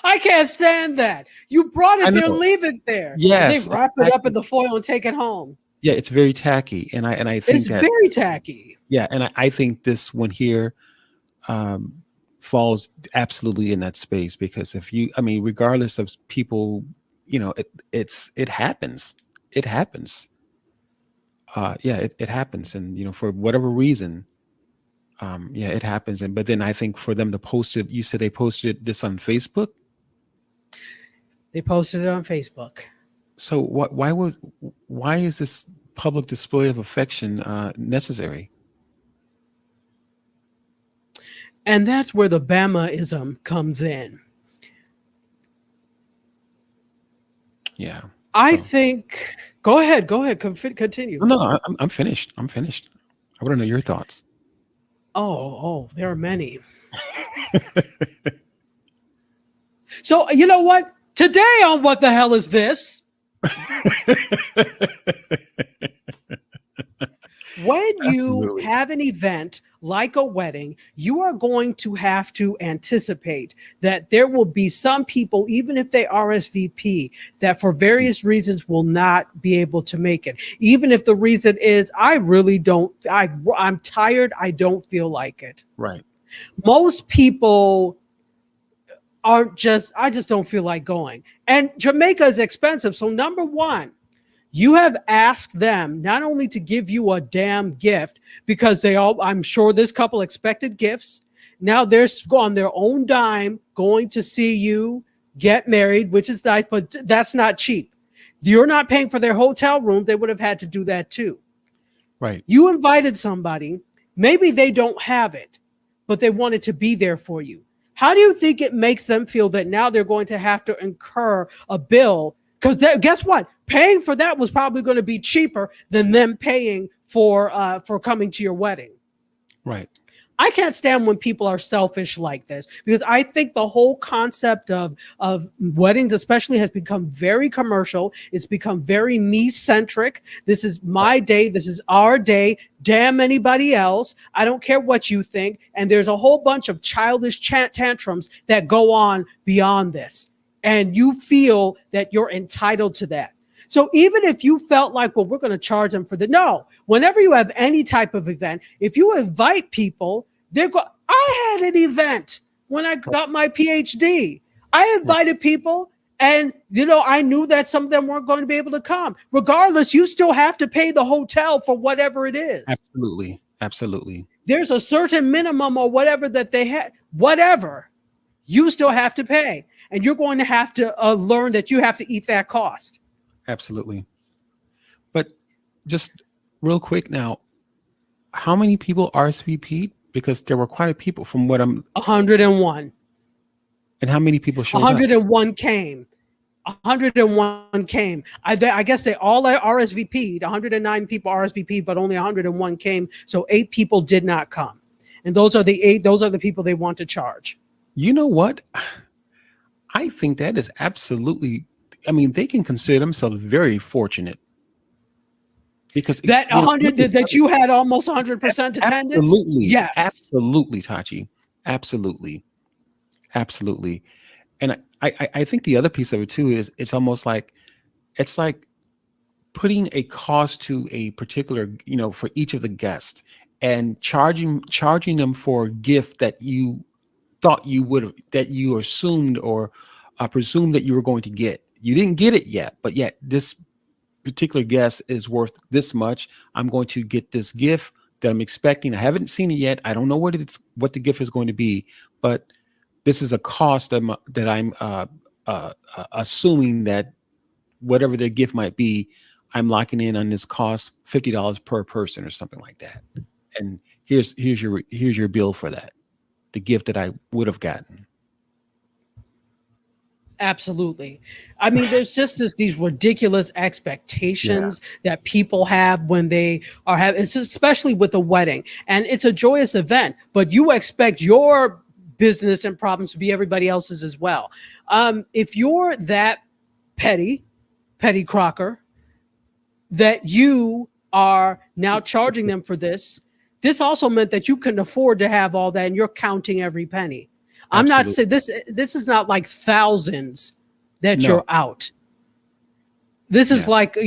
I can't stand that. You brought I it there, know. leave it there. Yes, They wrap it up in the foil and take it home. yeah, it's very tacky, and I think It's that very tacky. yeah, and I think this one here falls absolutely in that space, because regardless of people, it happens. It happens. It happens, and for whatever reason, it happens. And but then I think for them to post it, you said they posted this on Facebook. They posted it on Facebook. So why is this public display of affection necessary? And that's where the Bamaism comes in. Yeah. I think. Go ahead. Continue. No, I'm finished. I'm finished. I want to know your thoughts. Oh, there are many. So you know what? Today on What the Hell Is This? When you Absolutely. have an event like a wedding, you are going to have to anticipate that there will be some people, even if they RSVP, that for various reasons will not be able to make it. Even if the reason is, I'm tired, I don't feel like it. Right. Most people I just don't feel like going. And Jamaica is expensive. So number one, you have asked them not only to give you a damn gift, because I'm sure this couple expected gifts. Now they're on their own dime going to see you get married, which is nice, but that's not cheap. You're not paying for their hotel room. They would have had to do that too. Right. You invited somebody, maybe they don't have it, but they wanted to be there for you. How do you think it makes them feel that now they're going to have to incur a bill Because guess what? Paying for that was probably going to be cheaper than them paying for coming to your wedding. Right. I can't stand when people are selfish like this, because I think the whole concept of weddings especially has become very commercial. It's become very me-centric. This is my day. This is our day. Damn anybody else. I don't care what you think. And there's a whole bunch of childish tantrums that go on beyond this. And you feel that you're entitled to that. So even if you felt like, well, we're going to charge them for no, whenever you have any type of event, if you invite people, I had an event when I got my PhD. I invited people, and I knew that some of them weren't going to be able to come. Regardless, you still have to pay the hotel for whatever it is. Absolutely. Absolutely. There's a certain minimum or whatever that they had, whatever. You still have to pay, and you're going to have to learn that you have to eat that cost. Absolutely. But just real quick now, how many people RSVP'd? Because there were quite a people from what I'm 101. And how many people showed 101 up? came. 101 came. I guess they all RSVP'd. 109 people RSVP'd, but only 101 came. So 8 people did not come. And those are the 8. Those are the people they want to charge. You know what? I think that is absolutely, they can consider themselves very fortunate. Because that 100 that you had almost 100% attendance. Absolutely. Yes. Absolutely, Tachi. Absolutely. Absolutely. And I think the other piece of it too is it's almost like putting a cost to a particular, for each of the guests and charging them for a gift that you thought you would have, that you assumed or presumed that you were going to get. You didn't get it yet, but yet this particular guest is worth this much. I'm going to get this gift that I'm expecting. I haven't seen it yet. I don't know what the gift is going to be, but this is a cost that I'm assuming that whatever their gift might be, I'm locking in on this cost, $50 per person or something like that. And here's your bill for that, the gift that I would have gotten. Absolutely. There's just these ridiculous expectations that people have when they are it's especially with a wedding, and it's a joyous event, but you expect your business and problems to be everybody else's as well. If you're that petty crocker that you are now charging them for this also meant that you couldn't afford to have all that, and you're counting every penny. I'm not saying this is not like thousands that you're out. This is like,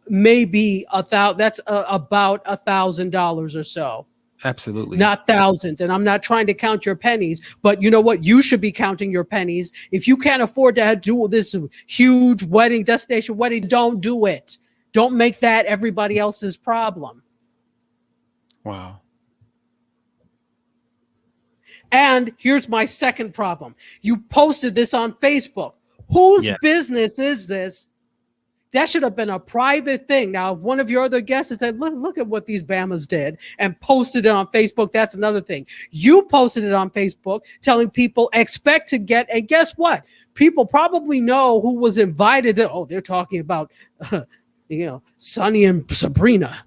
maybe that's about $1,000 or so. Absolutely. Not thousands. And I'm not trying to count your pennies, but you know what? You should be counting your pennies. If you can't afford to do this huge destination wedding, don't do it. Don't make that everybody else's problem. Wow. And here's my second problem. You posted this on Facebook. Whose business is this? That should have been a private thing. Now, if one of your other guests said, look at what these Bamas did and posted it on Facebook, that's another thing. You posted it on Facebook telling people expect to get, and guess what? People probably know who was invited. They're talking about, Sonny and Sabrina.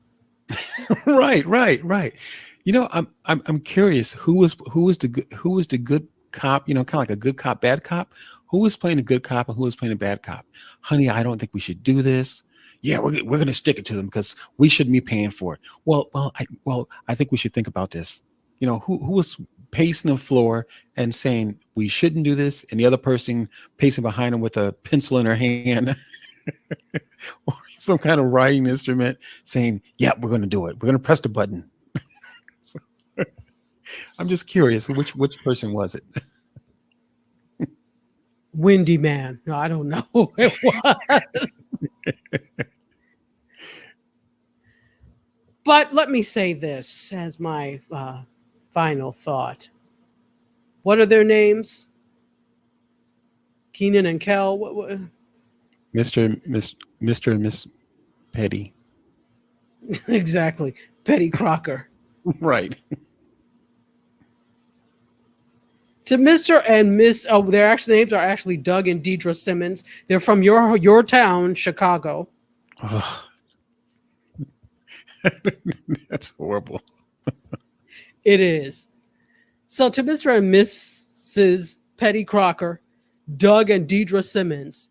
Right. I'm curious who was the good cop, kind of like a good cop, bad cop. Who was playing a good cop and who was playing a bad cop? Honey, I don't think we should do this. Yeah, we're going to stick it to them because we shouldn't be paying for it. Well, I think we should think about this. Who was pacing the floor and saying we shouldn't do this, and the other person pacing behind him with a pencil in her hand or some kind of writing instrument saying, yeah, we're going to do it. We're going to press the button. So, I'm just curious, which person was it? Windy Man. No, I don't know who it was. But let me say this as my final thought. What are their names? Keenan and Kel? What? Mr. and Miss Petty. Exactly. Petty Crocker. Right. To Mr. and Miss, oh, their actual names are actually Doug and Deidre Simmons. They're from your town, Chicago. Oh, that's horrible. It is. So to Mr. and Mrs. Petty Crocker, Doug and Deidre Simmons,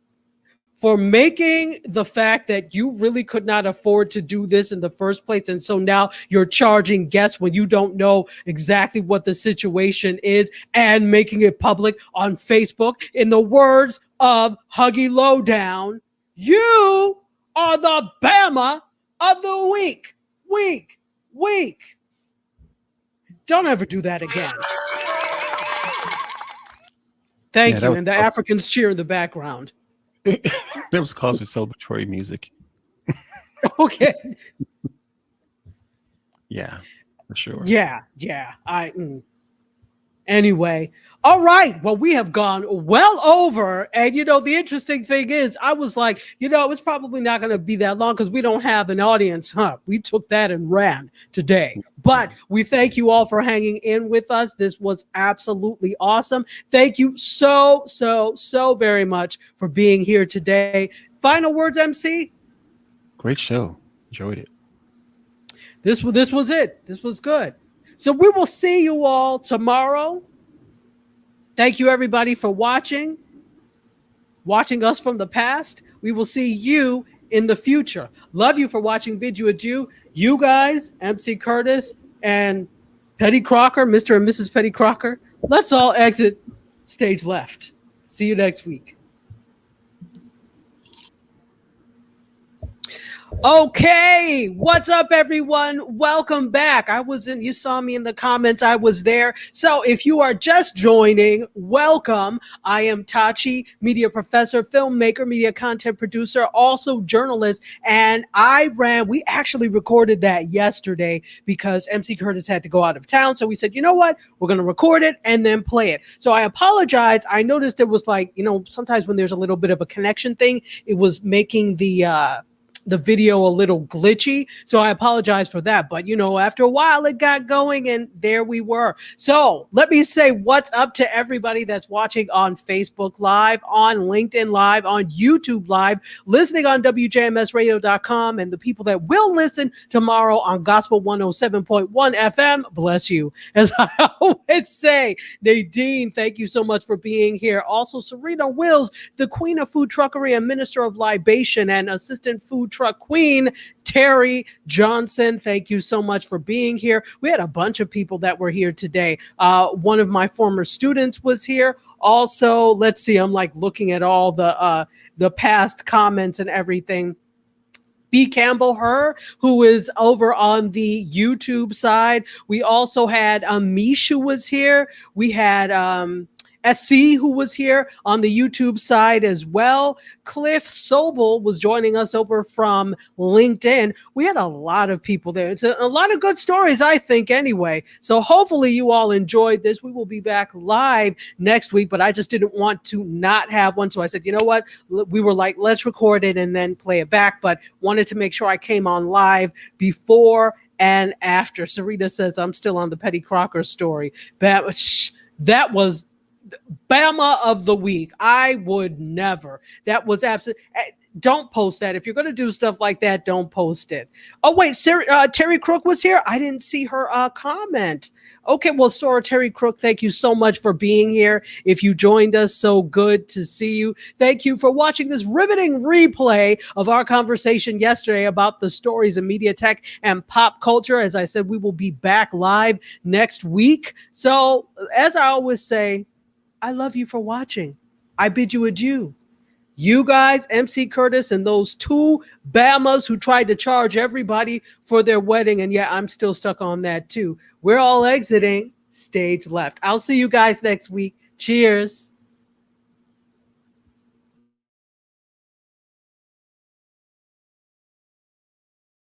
for making the fact that you really could not afford to do this in the first place. And so now you're charging guests when you don't know exactly what the situation is and making it public on Facebook. In the words of Huggy Lowdown, you are the Bama of the week. Week. Don't ever do that again. Thank you. And the Africans cheer in the background. That was cause for celebratory music. Okay. Yeah, for sure. Yeah. Anyway, all right. Well, we have gone well over. And, the interesting thing is, I was like, it's probably not going to be that long because we don't have an audience. We took that and ran today. But we thank you all for hanging in with us. This was absolutely awesome. Thank you so very much for being here today. Final words, MC? Great show. Enjoyed it. This was it. This was good. So we will see you all tomorrow. Thank you, everybody, for watching us from the past. We will see you in the future. Love you for watching. Bid you adieu. You guys, MC Curtis and Petty Crocker, Mr. and Mrs. Petty Crocker, let's all exit stage left. See you next week. Okay, what's up, everyone? Welcome back. You saw me in the comments. I was there. So if you are just joining, welcome. I am Tachi, media professor, filmmaker, media content producer, also journalist. And we actually recorded that yesterday because MC Curtis had to go out of town. So we said, you know what? We're going to record it and then play it. So I apologize. I noticed it was like, sometimes when there's a little bit of a connection thing, it was making the video a little glitchy. So I apologize for that. But, after a while it got going and there we were. So let me say what's up to everybody that's watching on Facebook Live, on LinkedIn Live, on YouTube Live, listening on WJMSradio.com, and the people that will listen tomorrow on Gospel 107.1 FM. Bless you. As I always say, Nadine, thank you so much for being here. Also, Serena Wills, the queen of food truckery and minister of libation and assistant food truck queen, Terry Johnson, thank you so much for being here. We had a bunch of people that were here today. One of my former students was here. Also, let's see, I'm like looking at all the past comments and everything. B. Campbell, who is over on the YouTube side. We also had Mish, who was here. We had SC, who was here on the YouTube side as well. Cliff Sobel was joining us over from LinkedIn. We had a lot of people there. It's a lot of good stories, I think, anyway. So hopefully you all enjoyed this. We will be back live next week, but I just didn't want to not have one. So I said, you know what? We were like, let's record it and then play it back, but wanted to make sure I came on live before and after. Sarita says, I'm still on the Petty Crocker story. That was Bama of the week. I would never. That was absolutely. Don't post that. If you're going to do stuff like that, don't post it. Oh, wait. Terry Crook was here. I didn't see her comment. Okay. Well, Sora Terry Crook, thank you so much for being here. If you joined us, so good to see you. Thank you for watching this riveting replay of our conversation yesterday about the stories in media tech and pop culture. As I said, we will be back live next week. So as I always say, I love you for watching. I bid you adieu. You guys, MC Curtis, and those two Bamas who tried to charge everybody for their wedding. And yeah, I'm still stuck on that too. We're all exiting stage left. I'll see you guys next week. Cheers.